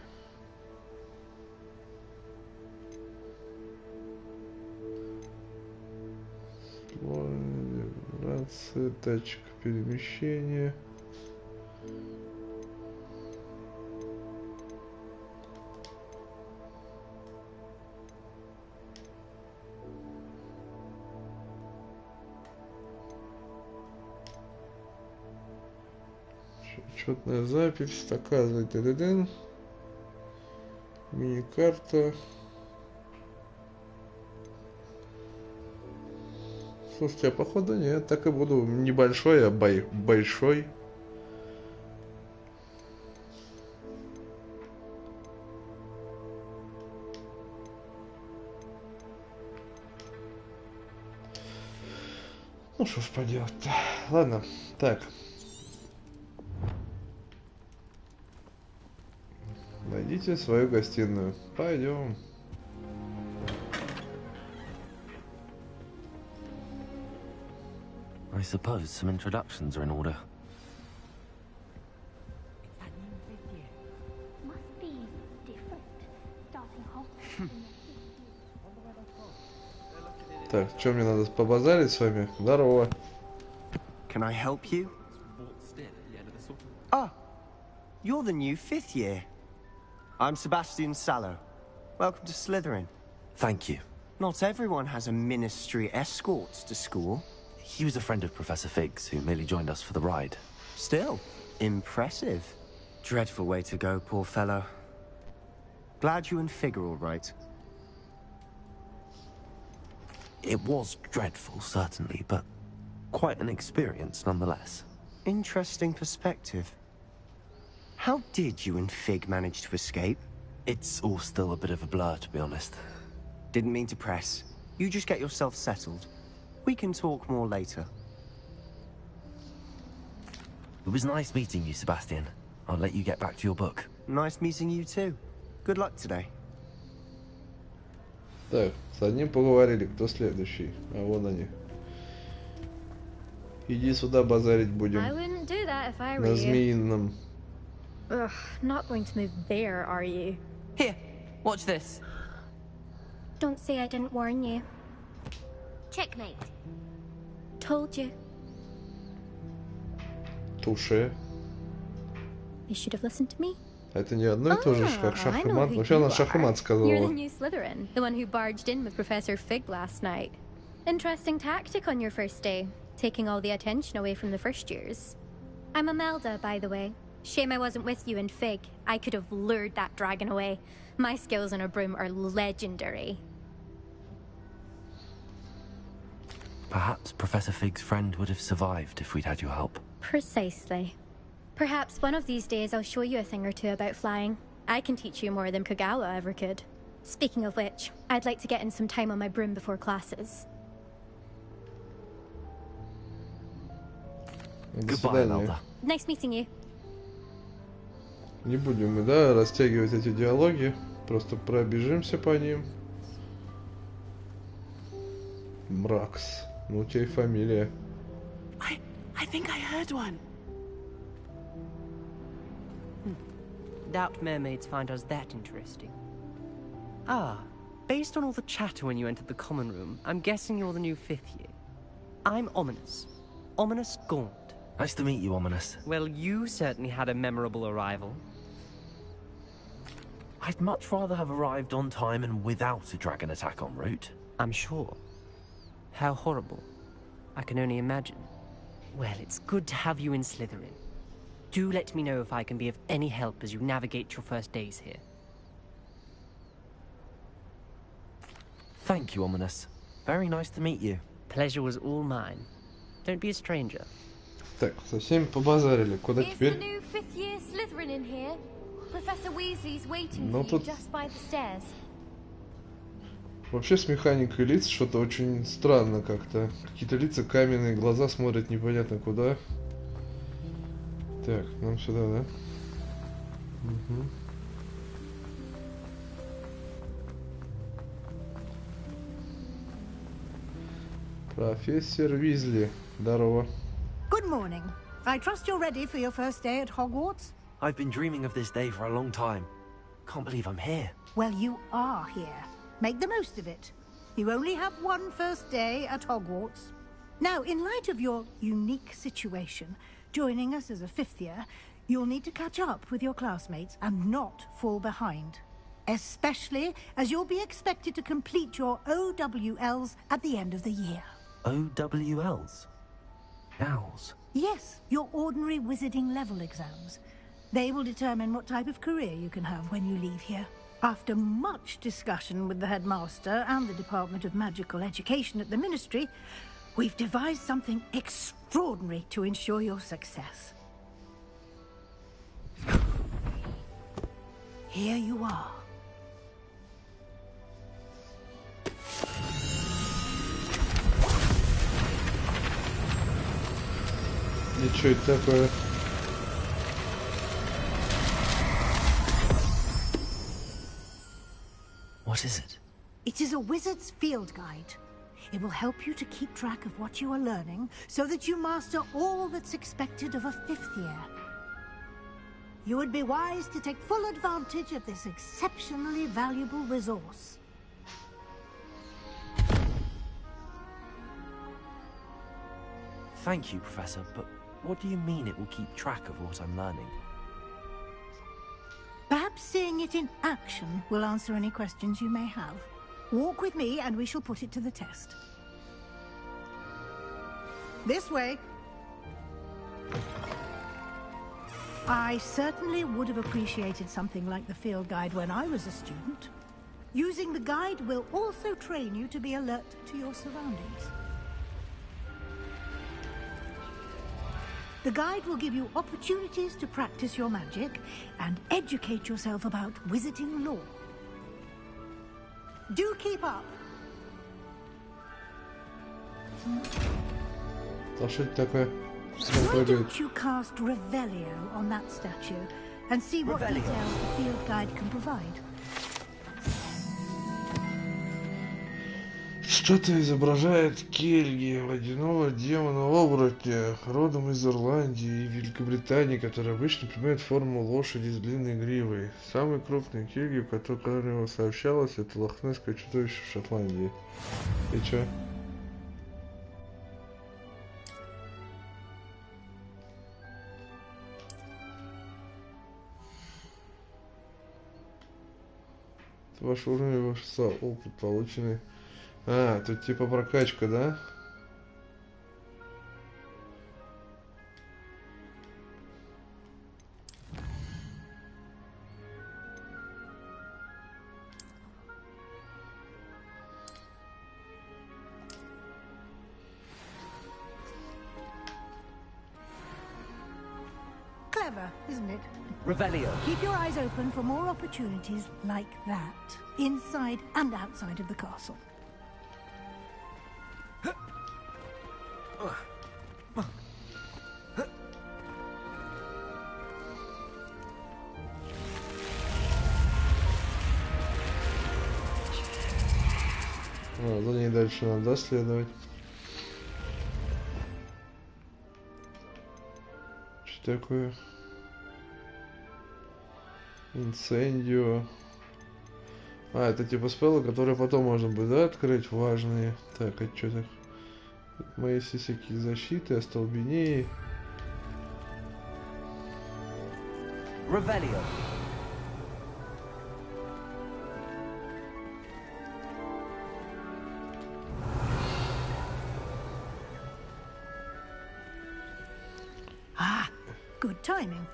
Вибрация, датчик перемещения. Учетная запись, доказывает ДДД. Мини-карта. Слушайте, а походу нет, так и буду небольшой, а большой. Ну что ж поделать-то. Ладно, так. Найдите свою гостиную. Пойдем. I suppose some introductions are in order. Так, что мне надо побазарить с вами? Здорово. Can I help you? Ah, you're the new fifth year. I'm Sebastian Sallow. Welcome to Slytherin. Thank you. Not everyone has a ministry escort to school. He was a friend of Professor Fig's who merely joined us for the ride. Still, impressive. Dreadful way to go, poor fellow. Glad you and Fig are all right. It was dreadful, certainly, but quite an experience nonetheless. Interesting perspective. How did you and Fig manage to escape? It's all still a bit of a blur, to be honest. Didn't mean to press. You just get yourself settled. We can talk more later. It was nice meeting you, Sebastian. I'll let you get back to your book. Nice meeting you too. Good luck today. Так, с одним поговорили, кто следующий? А вон они. Иди сюда, базарить будем. На змеином. Ugh, not going to move there, are you? Here, watch this. Don't say I didn't warn you. Checkmate. Told you. Туше. You should have listened to me. Это не одно и то же, как шах и мат. Вообще она шах и мат сказала. You're the new Slytherin, the one who barged in with Professor Fig last night. Interesting tactic on your first day, taking all the attention away from the first years. I'm Imelda, by the way. Shame I wasn't with you in Fig. I could have lured that dragon away. My skills on a broom are legendary. Perhaps Professor Fig's friend would have survived if we'd had your help. Precisely. Perhaps one of these days I'll show you a thing or two about flying. I can teach you more than Kogawa ever could. Speaking of which, I'd like to get in some time on my broom before classes. Goodbye, Imelda. Nice meeting you. Не будем мы, да, растягивать эти диалоги. Просто пробежимся по ним. Мракс. Ну, у тебя и фамилия. I think I heard one. Doubt mermaids find us that interesting. Ah, based on all the chatter when you entered the common room, I'm guessing you're the new 5th year. I'm Ominous. Ominous Gaunt. Nice to meet you, Ominous. Well, you certainly had a memorable arrival. I'd much rather have arrived on time and without a dragon attack en route. I'm sure. How horrible. I can only imagine. Well, it's good to have you in Slytherin. Do let me know if I can be of any help as you navigate your first days here. Thank you, Ominous. Very nice to meet you. Pleasure was all mine. Don't be a stranger. Так, со всеми побазарили. Куда теперь? Ну тут вообще с механикой лиц что-то очень странно как-то. Какие-то лица каменные, глаза смотрят непонятно куда. Так, нам сюда, да? Угу. Профессор Уизли, здорово. Good morning. I trust you're ready for your first day at Hogwarts? I've been dreaming of this day for a long time. Can't believe I'm here. Well, you are here. Make the most of it. You only have one first day at Hogwarts. Now, in light of your unique situation, joining us as a 5th year, you'll need to catch up with your classmates and not fall behind. Especially as you'll be expected to complete your OWLs at the end of the year. OWLs? Owls? Yes, your ordinary wizarding level exams. They will determine what type of career you can have when you leave here. After much discussion with the headmaster and the Department of Magical Education at the Ministry, we've devised something extraordinary to ensure your success. Here you are. И что это такое? What is it? It is a wizard's field guide. It will help you to keep track of what you are learning so that you master all that's expected of a 5th year. You would be wise to take full advantage of this exceptionally valuable resource. Thank you, Professor, but what do you mean it will keep track of what I'm learning? Perhaps seeing it in action will answer any questions you may have. Walk with me and we shall put it to the test. This way. I certainly would have appreciated something like the field guide when I was a student. Using the guide will also train you to be alert to your surroundings. The guide will give you opportunities to practice your magic and educate yourself about wizarding lore. Do keep up. Why don't you cast Revelio on that statue and see what details the field guide can provide? Что-то изображает Кельги, водяного демона-оборотня, родом из Ирландии и Великобритании, который обычно принимает форму лошади с длинной гривой. Самый крупный Кельги, о котором сообщалось, это лохнесское чудовище в Шотландии. И чё? Ваш уровень волшебства, опыт полученный. А, тут типа прокачка, да? Clever, isn't it? Revelio. Keep your eyes open for more opportunities like that, inside and outside of the castle. За ней дальше надо следовать. Что такое? Инцендио. А, это типа спеллы, которые потом можно будет, да, открыть, важные. Так, а что так? Мои есть всякие защиты, остолбенеи. Revelio. Good timing.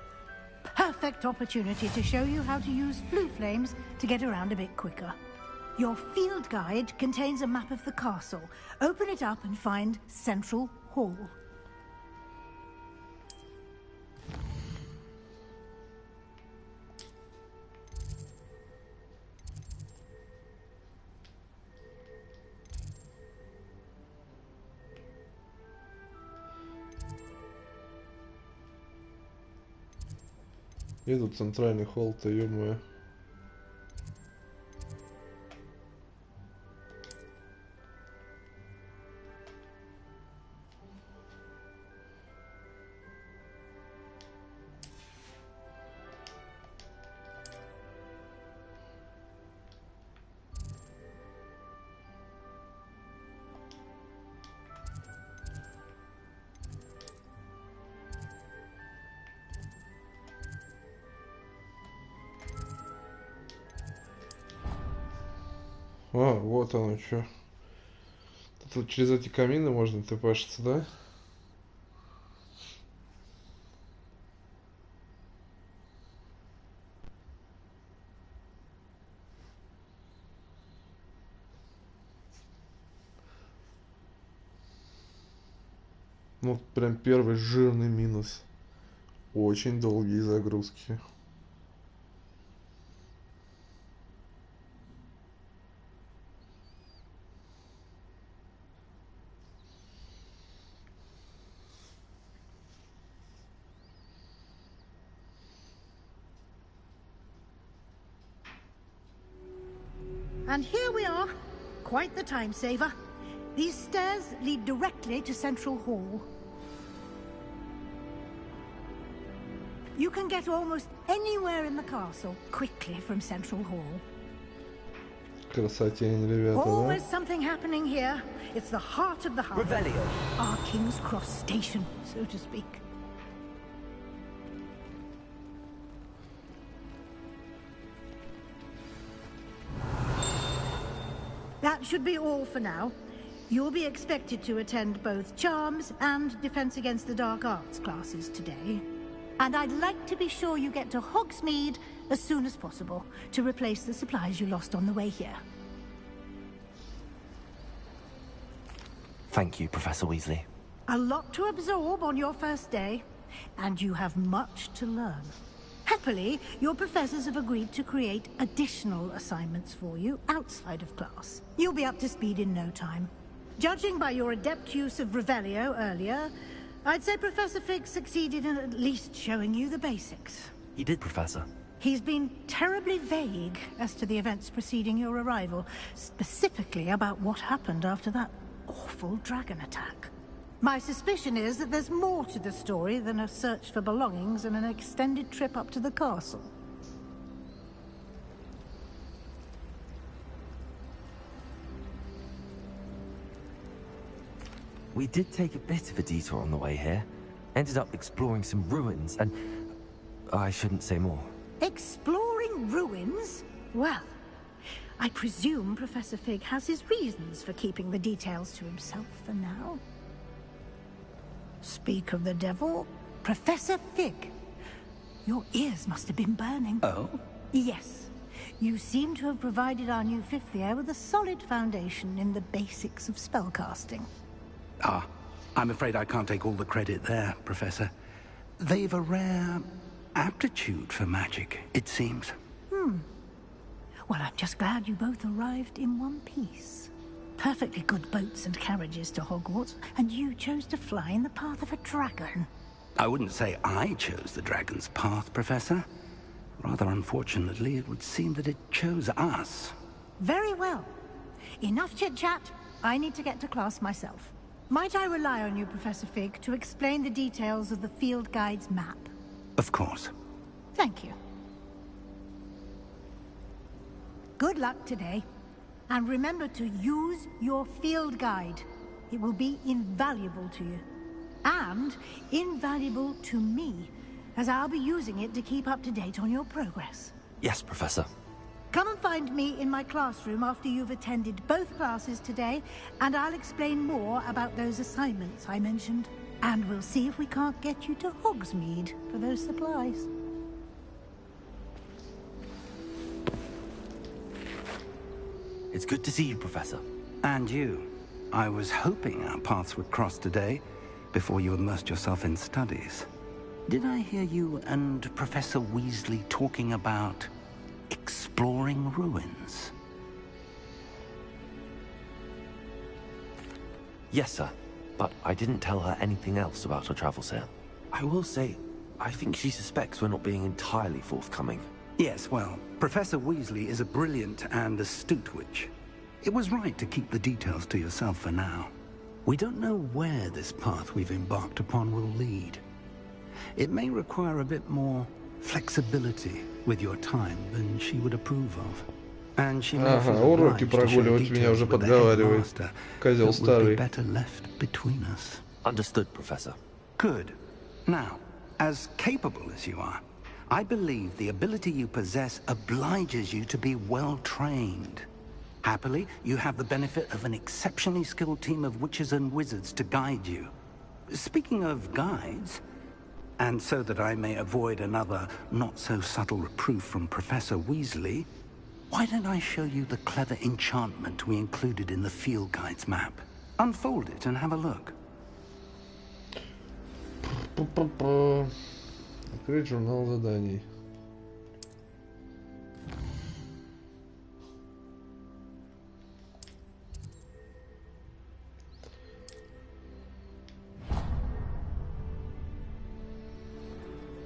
Perfect opportunity to show you how to use flue flames to get around a bit quicker. Your field guide contains a map of the castle. Open it up and find Central Hall. И тут центральный холл-то, ё-моё. А, вот оно что. Тут через эти камины можно тпшиться, да? Ну, прям первый жирный минус. Очень долгие загрузки. And here we are. Quite the time saver. These stairs lead directly to Central Hall. You can get almost anywhere in the castle quickly from Central Hall. Красотень, ребята, Always да? something happening here. It's the heart of the heart. Revelio. Our King's Cross station, so to speak. That should be all for now. You'll be expected to attend both Charms and Defense Against the Dark Arts classes today. And I'd like to be sure you get to Hogsmeade as soon as possible to replace the supplies you lost on the way here. Thank you, Professor Weasley. A lot to absorb on your first day, and you have much to learn. Happily, your professors have agreed to create additional assignments for you outside of class. You'll be up to speed in no time. Judging by your adept use of Revelio earlier, I'd say Professor Fig succeeded in at least showing you the basics. He did, Professor. He's been terribly vague as to the events preceding your arrival, specifically about what happened after that awful dragon attack. My suspicion is that there's more to the story than a search for belongings and an extended trip up to the castle. We did take a bit of a detour on the way here. Ended up exploring some ruins and... I shouldn't say more. Exploring ruins? Well, I presume Professor Fig has his reasons for keeping the details to himself for now. Speak of the devil, Professor Fig. Your ears must have been burning. Oh? Yes. You seem to have provided our new fifth year with a solid foundation in the basics of spellcasting. Ah, I'm afraid I can't take all the credit there, Professor. They've a rare aptitude for magic, it seems. Well, I'm just glad you both arrived in one piece. Perfectly good boats and carriages to Hogwarts, and you chose to fly in the path of a dragon. I wouldn't say I chose the dragon's path, Professor. Rather unfortunately, it would seem that it chose us. Very well. Enough chit-chat. I need to get to class myself. Might I rely on you, Professor Fig, to explain the details of the field guide's map? Of course. Thank you. Good luck today. And remember to use your field guide. It will be invaluable to you. And invaluable to me, as I'll be using it to keep up to date on your progress. Yes, Professor. Come and find me in my classroom after you've attended both classes today, and I'll explain more about those assignments I mentioned. And we'll see if we can't get you to Hogsmeade for those supplies. It's good to see you, Professor. And you. I was hoping our paths would cross today, before you immersed yourself in studies. Did I hear you and Professor Weasley talking about exploring ruins? Yes, sir. But I didn't tell her anything else about her travels here. I will say, I think she suspects we're not being entirely forthcoming. Yes, well, Professor Weasley is a brilliant and astute witch. It was right to keep the details to yourself for now. We don't know where this path we've embarked upon will lead. It may require a bit more flexibility with your time than she would approve of. And she may feel уроки прогуливать меня уже подговаривает. Козел старый. Better left between us. Understood, Professor. Good. Now, as capable as you are, I believe the ability you possess obliges you to be well trained. Happily, you have the benefit of an exceptionally skilled team of witches and wizards to guide you. Speaking of guides, and so that I may avoid another not-so-subtle reproof from Professor Weasley, why don't I show you the clever enchantment we included in the field guide's map? Unfold it and have a look. Открыть журнал заданий.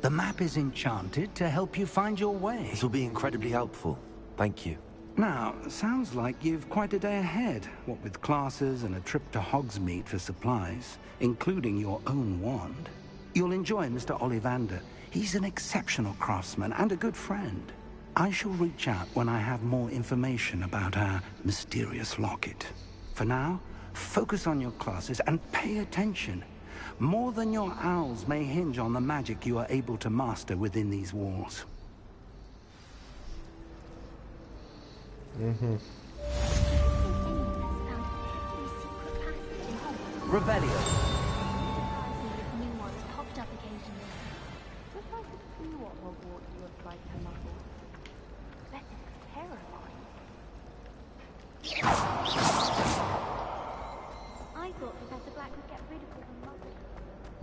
The map is enchanted to help you find your way. This will be incredibly helpful. Thank you. Now, sounds like you've quite a day ahead, what with classes and a trip to Hogsmeade for supplies, including your own wand. You'll enjoy Mr. Ollivander. He's an exceptional craftsman and a good friend. I shall reach out when I have more information about our mysterious locket. For now, focus on your classes and pay attention. More than your owls may hinge on the magic you are able to master within these walls. Revelio.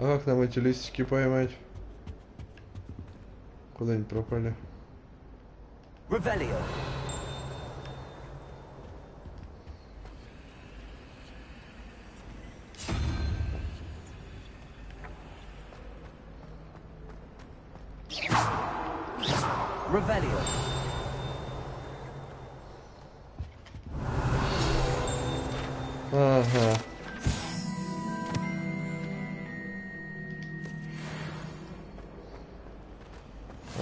А как нам эти листики поймать? Куда они пропали? Revelio. Revelio. Ага.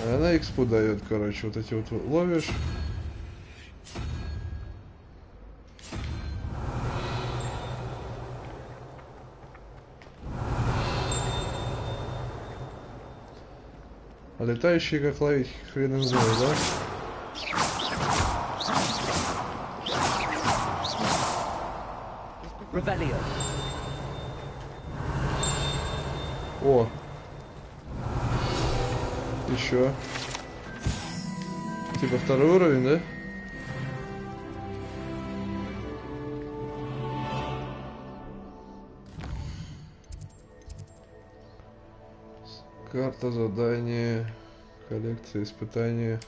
Она экспу дает, короче, вот эти вот ловишь. А летающие как ловить, хрен им знает, да? Revelio. О! Еще. Типа второй уровень, да? Карта задания, коллекция испытания.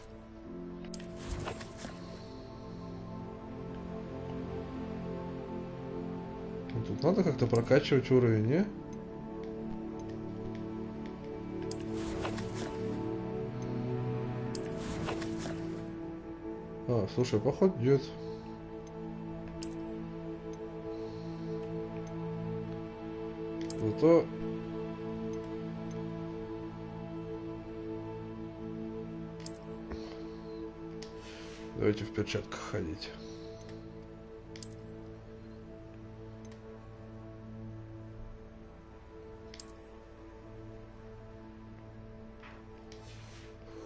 Тут надо как-то прокачивать уровень, не? А, слушай, поход идет. Зато давайте в перчатках ходить.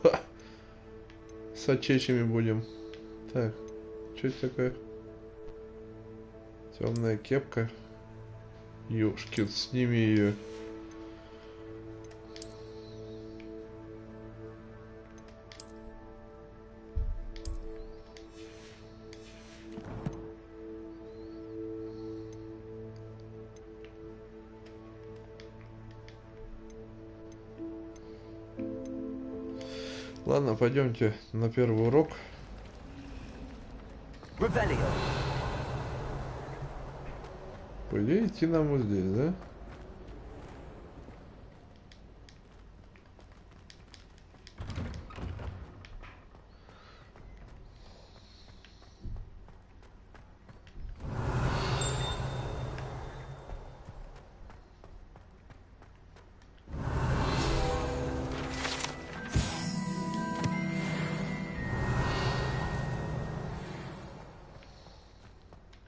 Ха! С очечами будем. Так, что это такое? Темная кепка. Ёшкин, сними ее. Ладно, пойдемте на первый урок. Revelio. По идее, идти нам вот здесь, да?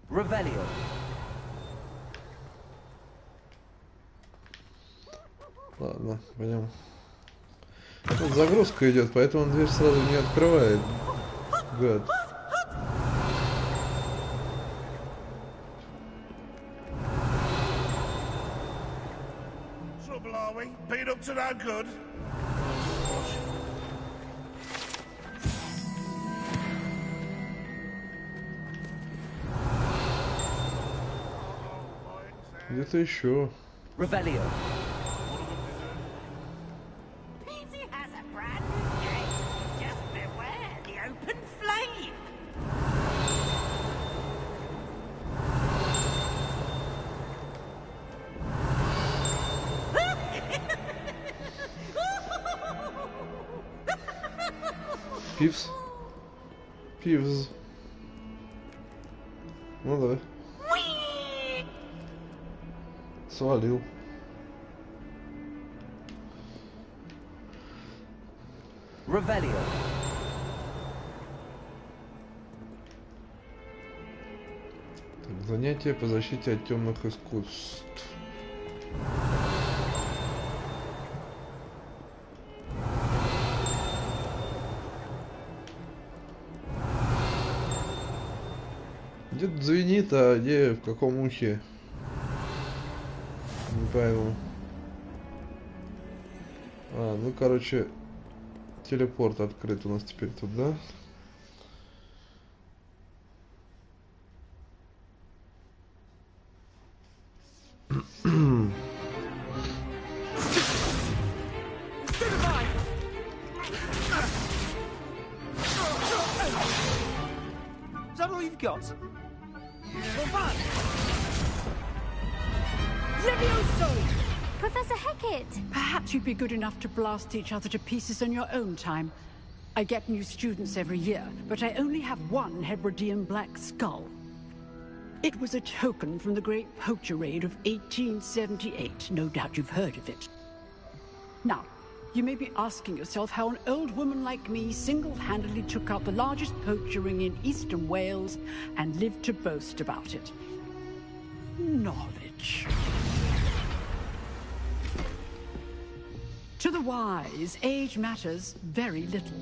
Revelio. Ладно, пойдем. Тут загрузка идет, поэтому он дверь сразу не открывает. Гад. Trouble, are we? Been up to no good? Где-то еще. Revelio. Пивз. Пивз. Ну да. Свалил. Revelio. Так, занятия по защите от темных искусств. Где-то звенит, а где, в каком ухе? Не пойму. А, ну короче, телепорт открыт у нас теперь тут, да? Is that all you've got? Professor Hecat! Perhaps you'd be good enough to blast each other to pieces in your own time. I get new students every year, but I only have one Hebridean black skull. It was a token from the Great Poacher Raid of 1878. No doubt you've heard of it. Now, you may be asking yourself how an old woman like me single-handedly took out the largest poacher ring in eastern Wales and lived to boast about it. Knowledge. To the wise, age matters very little.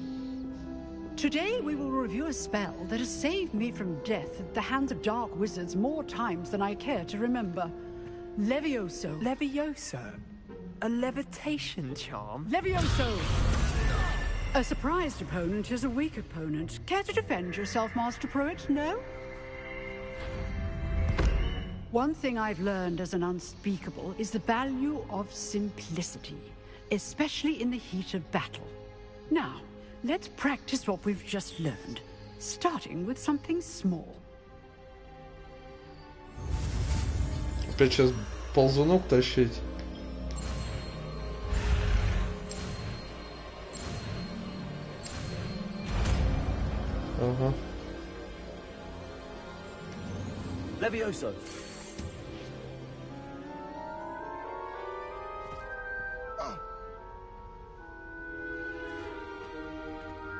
Today we will review a spell that has saved me from death at the hands of dark wizards more times than I care to remember. Levioso. Levioso? A levitation charm? Levioso! A surprised opponent is a weak opponent. Care to defend yourself, Master Pruitt? No? One thing I've learned as an unspeakable is the value of simplicity, especially in the heat of battle. Now, let's practice what we've just learned, starting with something small. Опять сейчас ползунок тащить. Ага. Levioso.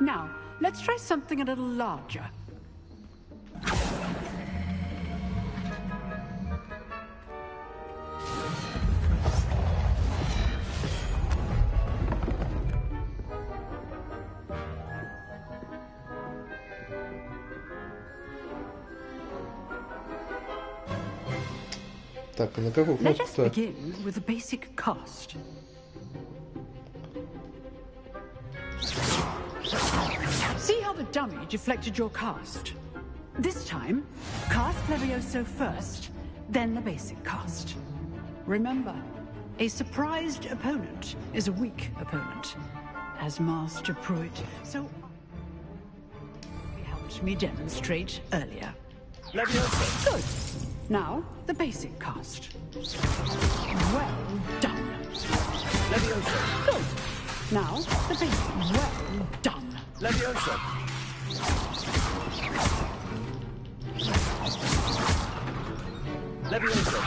Now, let's try something a little larger. Так, на какую Let us кнопку-то? begin with the basic cast. See how the dummy deflected your cast? This time, cast Levioso first, then the basic cast. Remember, a surprised opponent is a weak opponent, as Master Pruitt so helped me demonstrate earlier. Levioso. Good. Now, the basic cast. Well done. Levioso. Good. Now, the basic. Well done. Levioso. Levioso.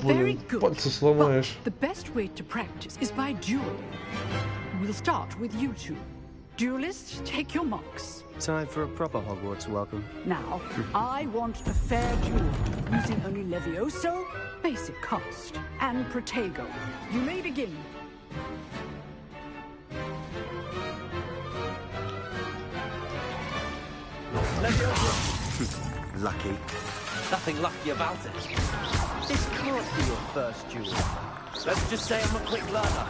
Very Блин, good. пальцы сломаешь. But the best way to practice is by dueling. We'll start with you two. Duelists, take your marks. Time for a proper Hogwarts welcome. Now, I want a fair duel, using only Levioso, basic cast, and Protego. You may begin. Lucky. Nothing lucky about it. This can't be your first duel. Let's just say I'm a quick learner.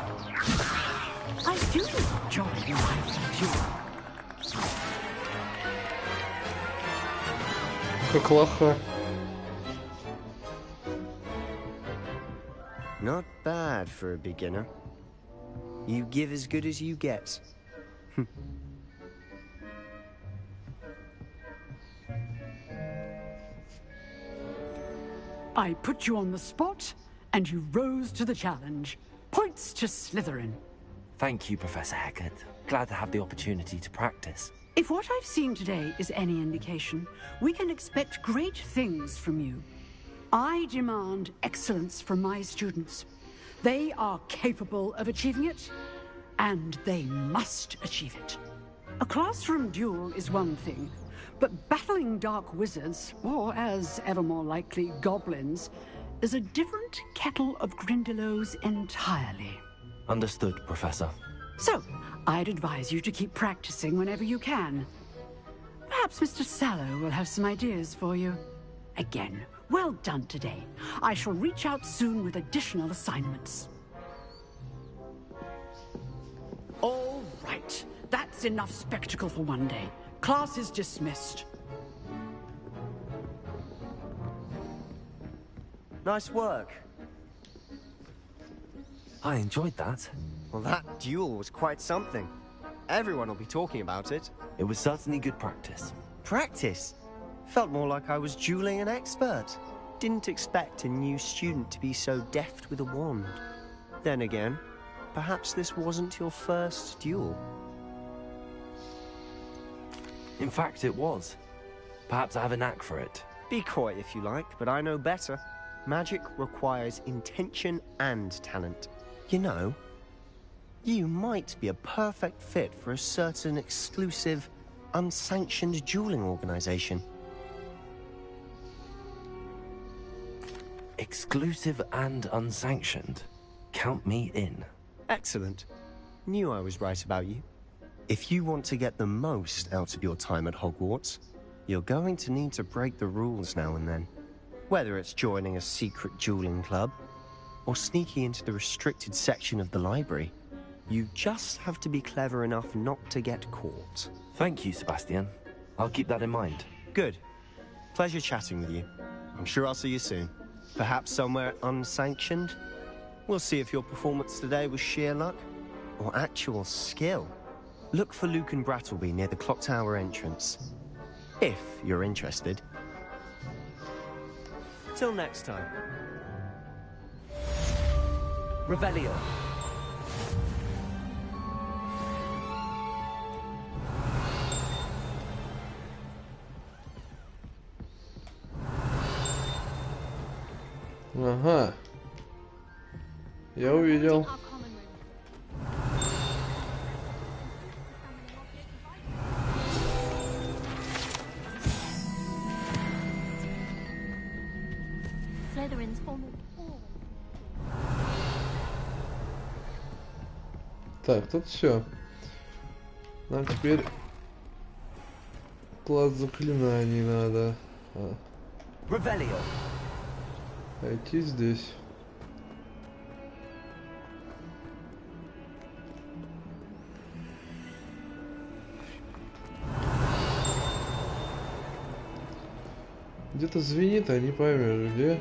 I do enjoy my duel. Как лоха. Not bad for a beginner. You give as good as you get. I put you on the spot, and you rose to the challenge. Points to Slytherin. Thank you, Professor Heckert. Glad to have the opportunity to practice. If what I've seen today is any indication, we can expect great things from you. I demand excellence from my students. They are capable of achieving it, and they must achieve it. A classroom duel is one thing, but battling dark wizards, or as ever more likely, goblins, is a different kettle of Grindylows entirely. Understood, Professor. So, I'd advise you to keep practicing whenever you can. Perhaps Mr. Sallow will have some ideas for you. Again, well done today. I shall reach out soon with additional assignments. All right. That's enough spectacle for one day. Class is dismissed. Nice work. I enjoyed that. Well, that duel was quite something. Everyone will be talking about it. It was certainly good practice. Practice? Felt more like I was dueling an expert. didn't expect a new student to be so deft with a wand. Then again, perhaps this wasn't your first duel. In fact, it was. Perhaps I have a knack for it. Be coy if you like, but I know better. Magic requires intention and talent. You know, you might be a perfect fit for a certain exclusive, unsanctioned dueling organization. Exclusive and unsanctioned. Count me in. Excellent. Knew I was right about you. If you want to get the most out of your time at Hogwarts, you're going to need to break the rules now and then. Whether it's joining a secret dueling club, or sneaking into the restricted section of the library, you just have to be clever enough not to get caught. Thank you, Sebastian. I'll keep that in mind. Good. Pleasure chatting with you. I'm sure I'll see you soon. Perhaps somewhere unsanctioned? We'll see if your performance today was sheer luck, or actual skill. Look for Luke and Brattleby near the clock tower entrance. If you're interested. Till next time. Revelio. Ага. Я увидел. Так, тут все. Нам теперь класс заклинаний надо. Пойти здесь. Где-то звенит, а не поймешь где.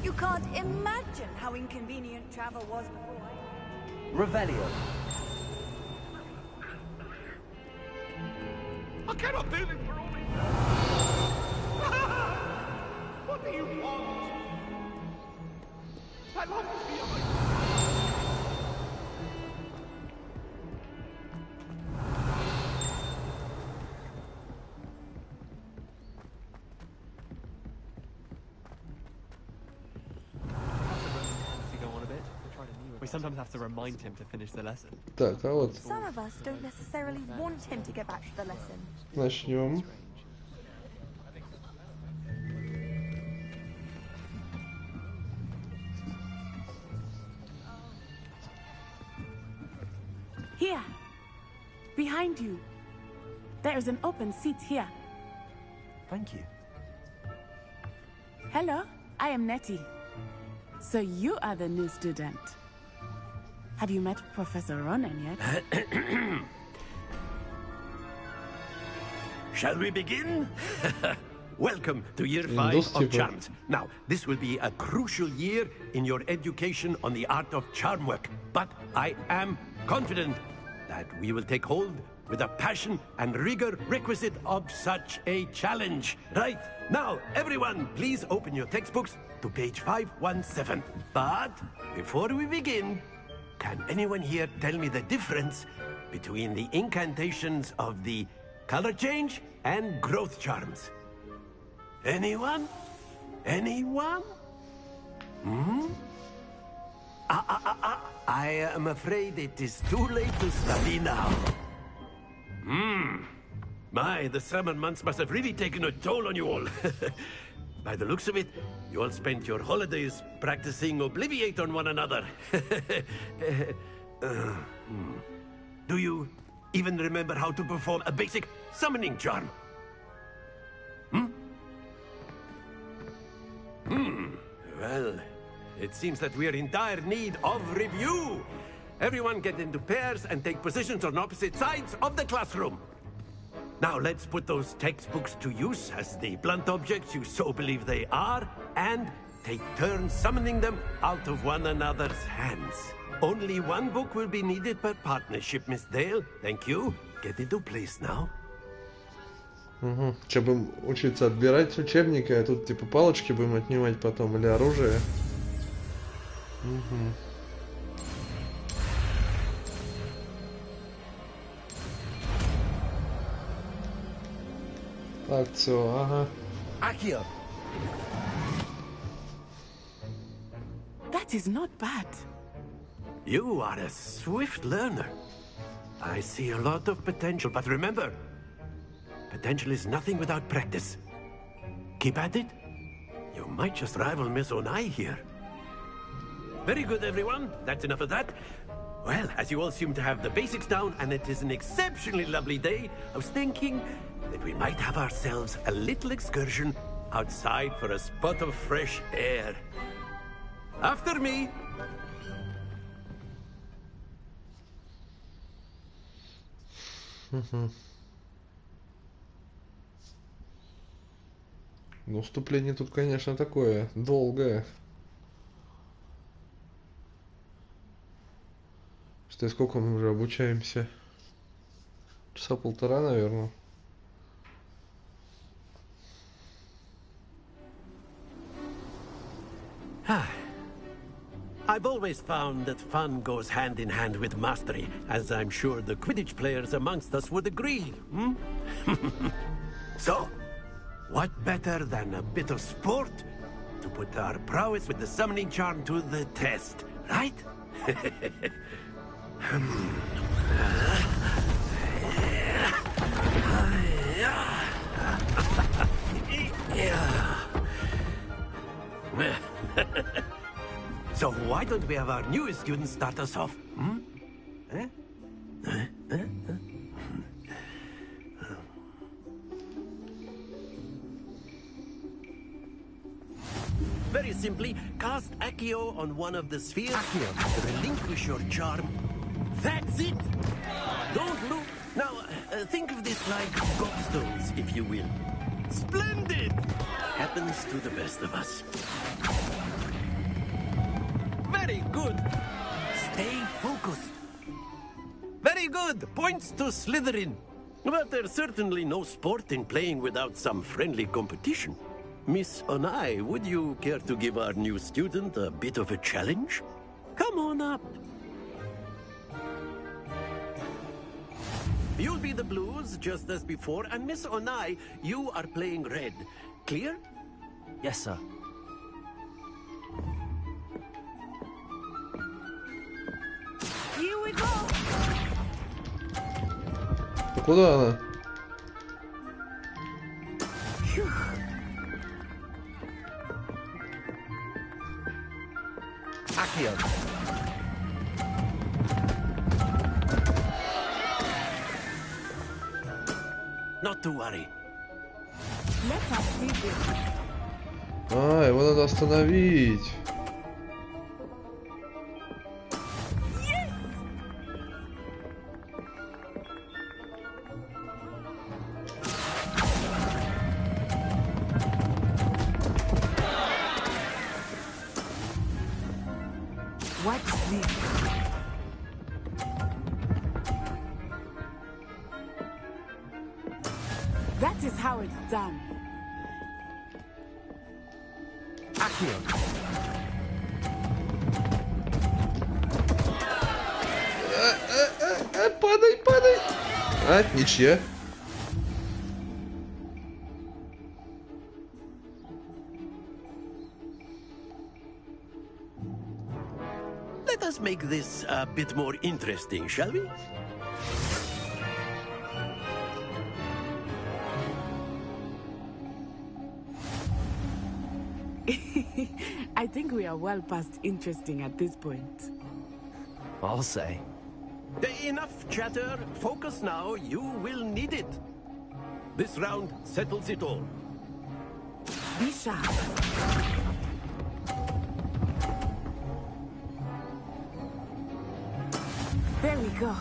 You can't imagine how inconvenient travel was before. Revelio. I cannot do this for all these. What do you want? My life is beyond. We sometimes have to remind him to finish the lesson. Так, а вот. Some of us don't necessarily want him to get back to the lesson. Начнем. Here, behind you. There is an open seat here. Thank you. Hello, I am Nettie. So you are the new student. Have you met Professor Ronan yet? Shall we begin? Welcome to year 5 of charms. Now, this will be a crucial year in your education on the art of charm work. But I am confident that we will take hold with the passion and rigor requisite of such a challenge. Right, now, everyone, please open your textbooks to page 517. But before we begin, can anyone here tell me the difference between the incantations of the color change and growth charms? Anyone? Anyone? Hmm? I am afraid it is too late to study now. My, the summer months must have really taken a toll on you all. By the looks of it, you all spent your holidays practicing Obliviate on one another. Do you even remember how to perform a basic summoning charm? Well, it seems that we are in dire need of review. Everyone get into pairs and take positions on opposite sides of the classroom. Now let's put those textbooks to use as the blunt objects you so believe they are, and take turns summoning them out of one another's hands. Only one book will be needed per partnership, Miss Dale. Thank you. Get into place now. Угу. Че, будем учиться отбирать учебники, а тут типа палочки будем отнимать потом или оружие? Угу. Так, все, ага. Akio. That is not bad. You are a swift learner. I see a lot of potential, but remember, potential is nothing without practice. Keep at it. You might just rival Miss Onai here. Very good, everyone. That's enough of that. Well, as you all seem to have the basics down, and it is an exceptionally lovely day, I was thinking that we might have ourselves a little excursion outside for a spot of fresh air. After me. Ну, вступление тут, конечно, такое долгое. Что, сколько мы уже обучаемся? Часа полтора, наверное. I've always found that fun goes hand in hand with mastery, as I'm sure the Quidditch players amongst us would agree. So, what better than a bit of sport to put our prowess with the summoning charm to the test, right? So why don't we have our newest student start us off? Very simply, cast Accio on one of the spheres to relinquish your charm. That's it! Don't look. Now, think of this like gobstones, if you will. Splendid! Happens to the best of us. Very good. Stay focused. Very good. Points to Slytherin. But there's certainly no sport in playing without some friendly competition. Miss Onai, would you care to give our new student a bit of a challenge? Come on up. You'll be the blues, just as before, and Miss Onai, you are playing red. Clear? Yes, sir. Here we go. Куда она? Accio. Not to worry. Let us see this. А, его надо остановить. Watch this. That is how it's done. Accio. Падай, падай. А, ничья. Let us make this a bit more interesting, shall we? I think we are well past interesting at this point. I'll say. Enough chatter. Focus now. You will need it. This round settles it all. Be sharp. There we go.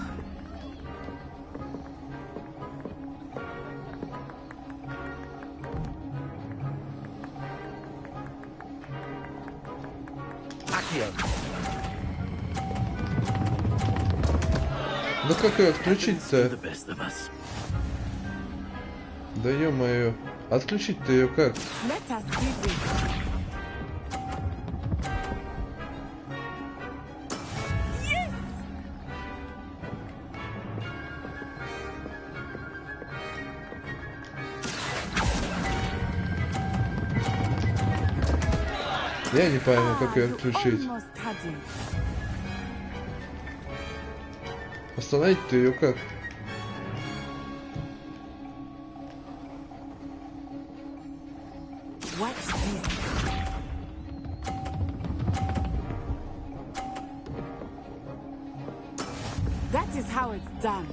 Accio. Да как ее отключить-то? Да ё-моё. Отключить-то ее как? Я не пойму, как ее отключить. Остановить-то ее как? That is how it's done.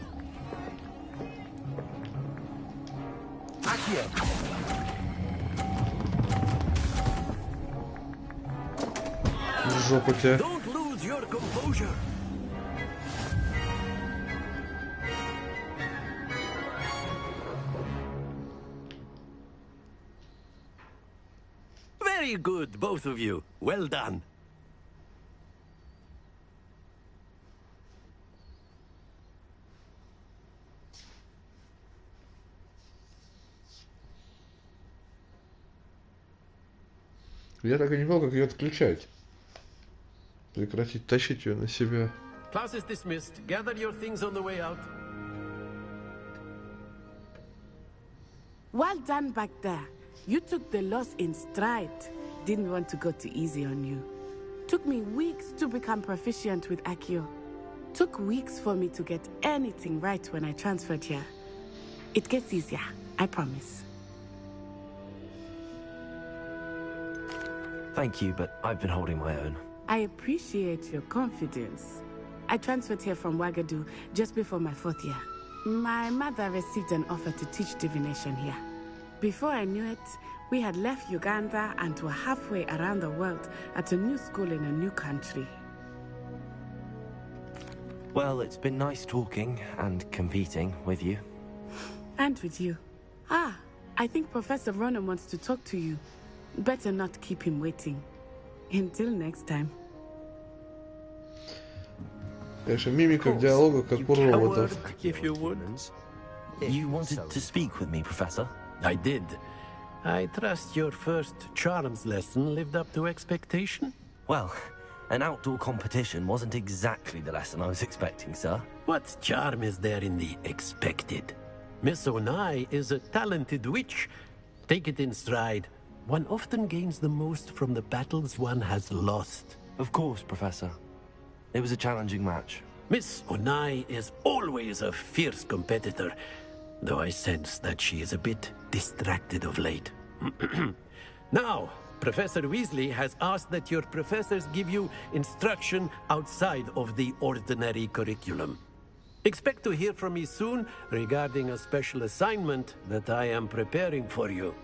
Accio. В жопу тебя. Don't lose your composure. Very good, both of you. Well done. Я так и не понял, как ее отключать. Прекратить тащить ее на себя. Class is dismissed. Gather your things on the way out. Well done back there. You took the loss in stride. Didn't want to go too easy on you. Took me weeks to become proficient with Accio. Took weeks for me to get anything right when I transferred here. It gets easier, I promise. Thank you, but I've been holding my own. I appreciate your confidence. I transferred here from Wagadu just before my 4th year. My mother received an offer to teach divination here. Before I knew it, we had left Uganda and were halfway around the world at a new school in a new country. Well, it's been nice talking and competing with you. And with you. Ah, I think Professor Ronan wants to talk to you. Better not keep him waiting. Until next time. Конечно, мимика в диалогах, как у роботов. If you would. You wanted to speak with me, Professor? I did. I trust your first charms lesson lived up to expectation? Well, an outdoor competition wasn't exactly the lesson I was expecting, sir. What charm is there in the expected? Miss Onai is a talented witch. Take it in stride. One often gains the most from the battles one has lost. Of course, Professor. It was a challenging match. Miss Onai is always a fierce competitor, though I sense that she is a bit distracted of late. Now, Professor Weasley has asked that your professors give you instruction outside of the ordinary curriculum. Expect to hear from me soon regarding a special assignment that I am preparing for you.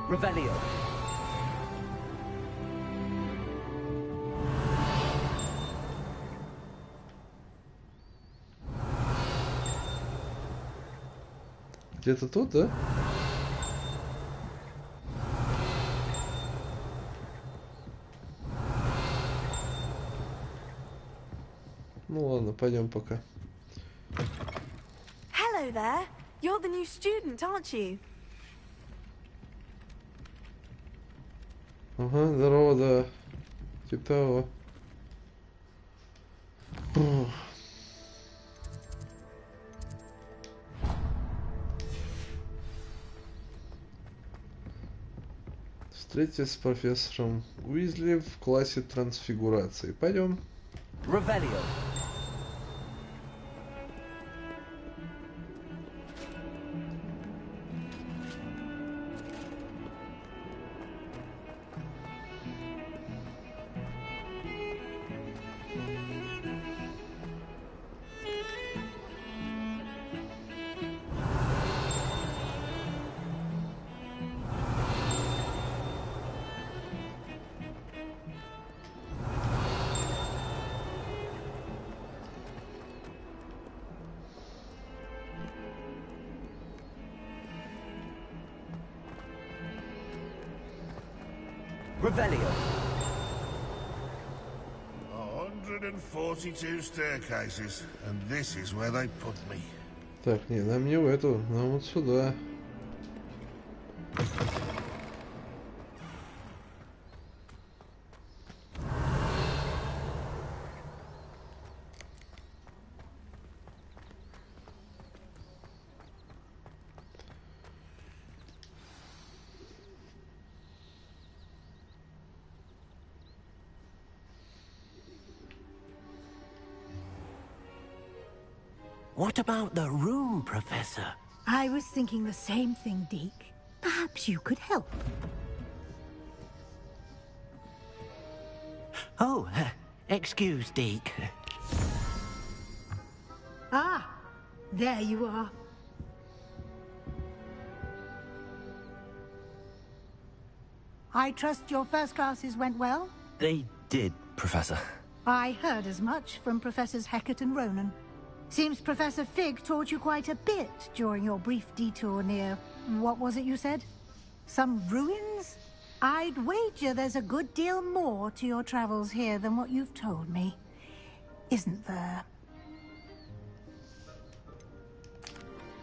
Revelio. Где-то тут, да? Ну ладно, пойдем пока. Hello there. You're the new student, aren't you? Ага, здорово, да. Типа того. Встретиться с профессором Уизли в классе трансфигурации. Пойдем. Revelio. Revelio. 142 staircases, and this is where they put me. Так, не, нам не в эту, нам вот сюда. What about the room, Professor? I was thinking the same thing, Deke. Perhaps you could help. Oh, excuse, Deke. Ah, there you are. I trust your first classes went well? They did, Professor. I heard as much from Professors Hecat and Ronan. Seems Professor Fig taught you quite a bit during your brief detour near... what was it you said? Some ruins? I'd wager there's a good deal more to your travels here than what you've told me. Isn't there?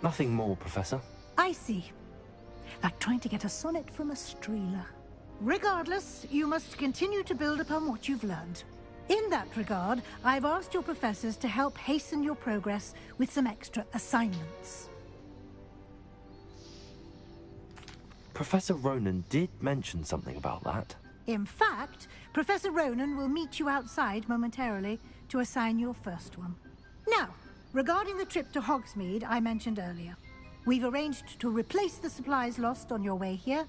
Nothing more, Professor. I see. Like trying to get a sonnet from a streeler. Regardless, you must continue to build upon what you've learned. In that regard, I've asked your professors to help hasten your progress with some extra assignments. Professor Ronan did mention something about that. In fact, Professor Ronan will meet you outside momentarily to assign your first one. Now, regarding the trip to Hogsmeade I mentioned earlier, we've arranged to replace the supplies lost on your way here,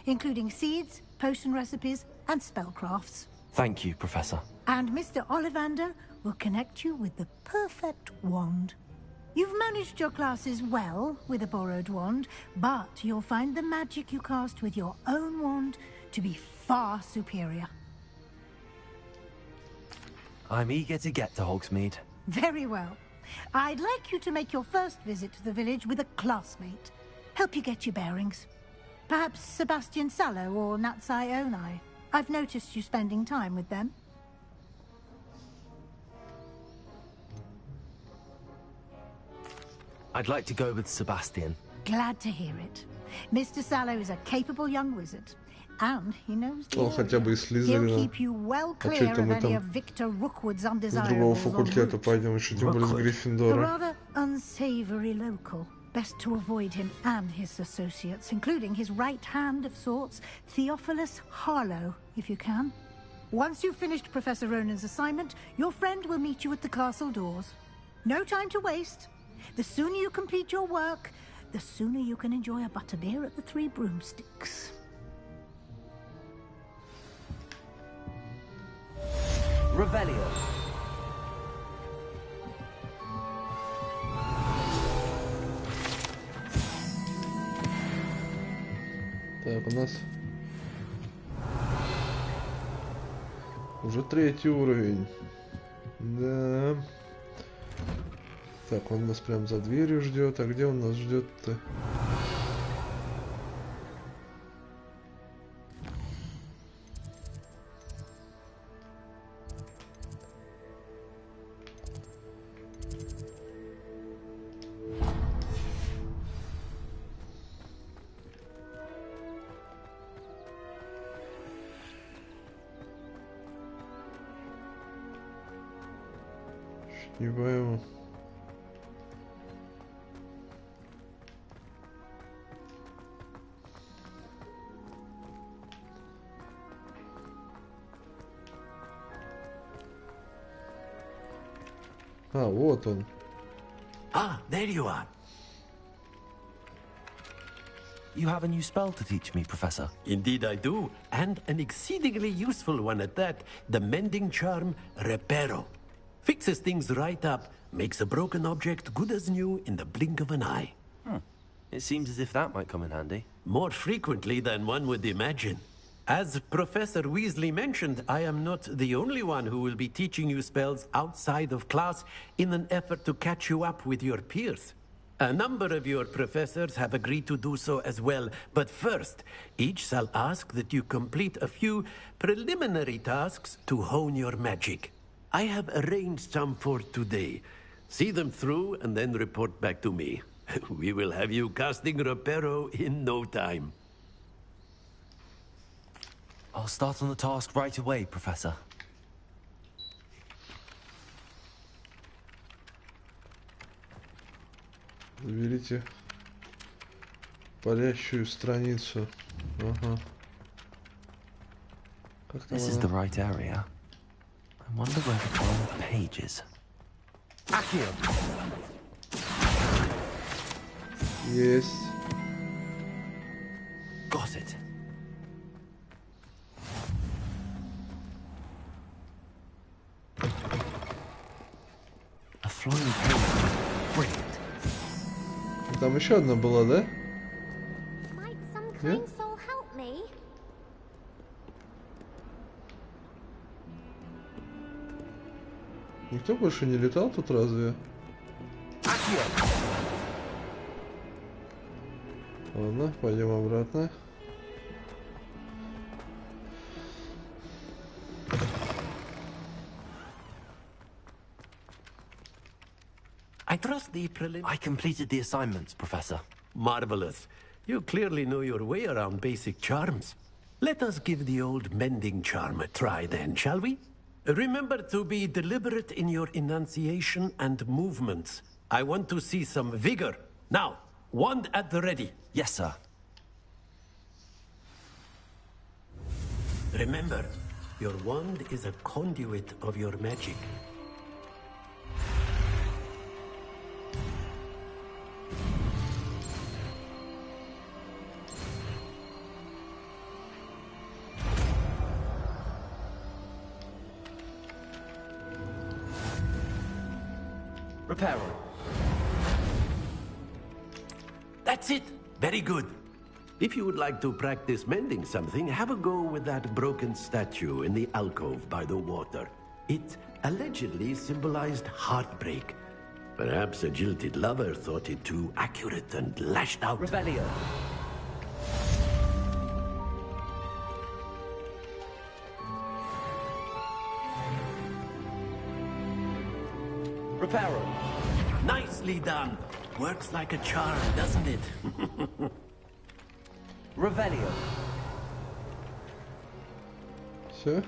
including seeds, potion recipes, and spellcrafts. Thank you, Professor. And Mr. Ollivander will connect you with the perfect wand. You've managed your classes well with a borrowed wand, but you'll find the magic you cast with your own wand to be far superior. I'm eager to get to Hogsmeade. Very well. I'd like you to make your first visit to the village with a classmate. Help you get your bearings. Perhaps Sebastian Sallow or Natsai Onai. I've noticed you spending time with them. I'd like to go with Sebastian. Glad to hear it. Mr. Sallow is a capable young wizard, and he knows the хотя бы из area. He'll Слизерина. keep you well А чё clear это of мы any там of Victor Rookwood's с другого undesirables en факультета route. пойдем, еще тем более с A Гриффиндора. rather unsavory local. Best to avoid him and his associates, including his right hand of sorts, Theophilus Harlow, if you can. Once you've finished Professor Ronan's assignment, your friend will meet you at the castle doors. No time to waste. The sooner you complete your work, the sooner you can enjoy a butterbeer at the Three Broomsticks. Revelio. Так, у нас уже 3-й уровень. Да. Так, он нас прям за дверью ждет. А где он нас ждет-то? Не пойму. А, вот он. Ah, there you are. You have a new spell to teach me, Professor. Indeed I do, and an exceedingly useful one at that. The mending charm, Reparo. Fixes things right up, makes a broken object good as new in the blink of an eye. It seems as if that might come in handy. More frequently than one would imagine. As Professor Weasley mentioned, I am not the only one who will be teaching you spells outside of class in an effort to catch you up with your peers. A number of your professors have agreed to do so as well, but first, each shall ask that you complete a few preliminary tasks to hone your magic. I have arranged some for today. See them through and then report back to me. We will have you casting Reparo in no time. I'll start on the task right away, Professor. Заберите парящую страницу. Ага. Как там This is the right area. I wonder where the wrong page is. Есть. Got it. A flying page. Brilliant. Там еще одна была, да? Might some kind soul help me? Никто больше не летал тут разве? Ладно, пойдем обратно. I trust the I completed the assignments, Professor. Marvelous. You clearly know your way around basic charms. Let us give the old mending charm a try then, shall we? Remember to be deliberate in your enunciation and movements. I want to see some vigor. Now, wand at the ready. Yes, sir. Remember, your wand is a conduit of your magic. Reparo. That's it. Very good. If you would like to practice mending something, have a go with that broken statue in the alcove by the water. It allegedly symbolized heartbreak. Perhaps a jilted lover thought it too accurate and lashed out. Revelio. Reparo. Nicely done. Works like a charm, doesn't it? Revelio. Все.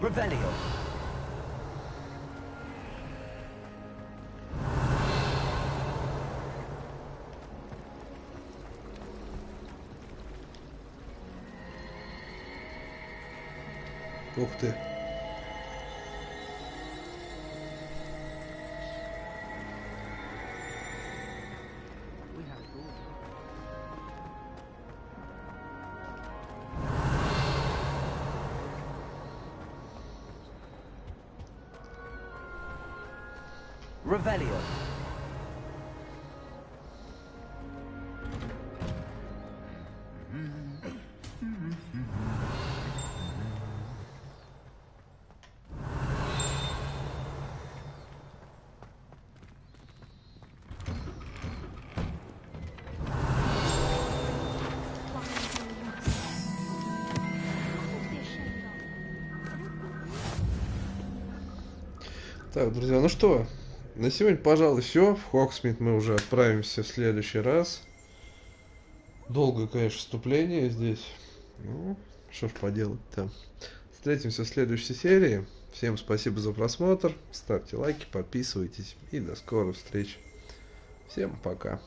Revelio. Ух ты. Revelio. Так, друзья, ну что, на сегодня, пожалуй, все. В Хогсмит мы уже отправимся в следующий раз. Долгое, конечно, вступление здесь. Ну, что ж поделать-то. Встретимся в следующей серии. Всем спасибо за просмотр. Ставьте лайки, подписывайтесь. И до скорых встреч. Всем пока.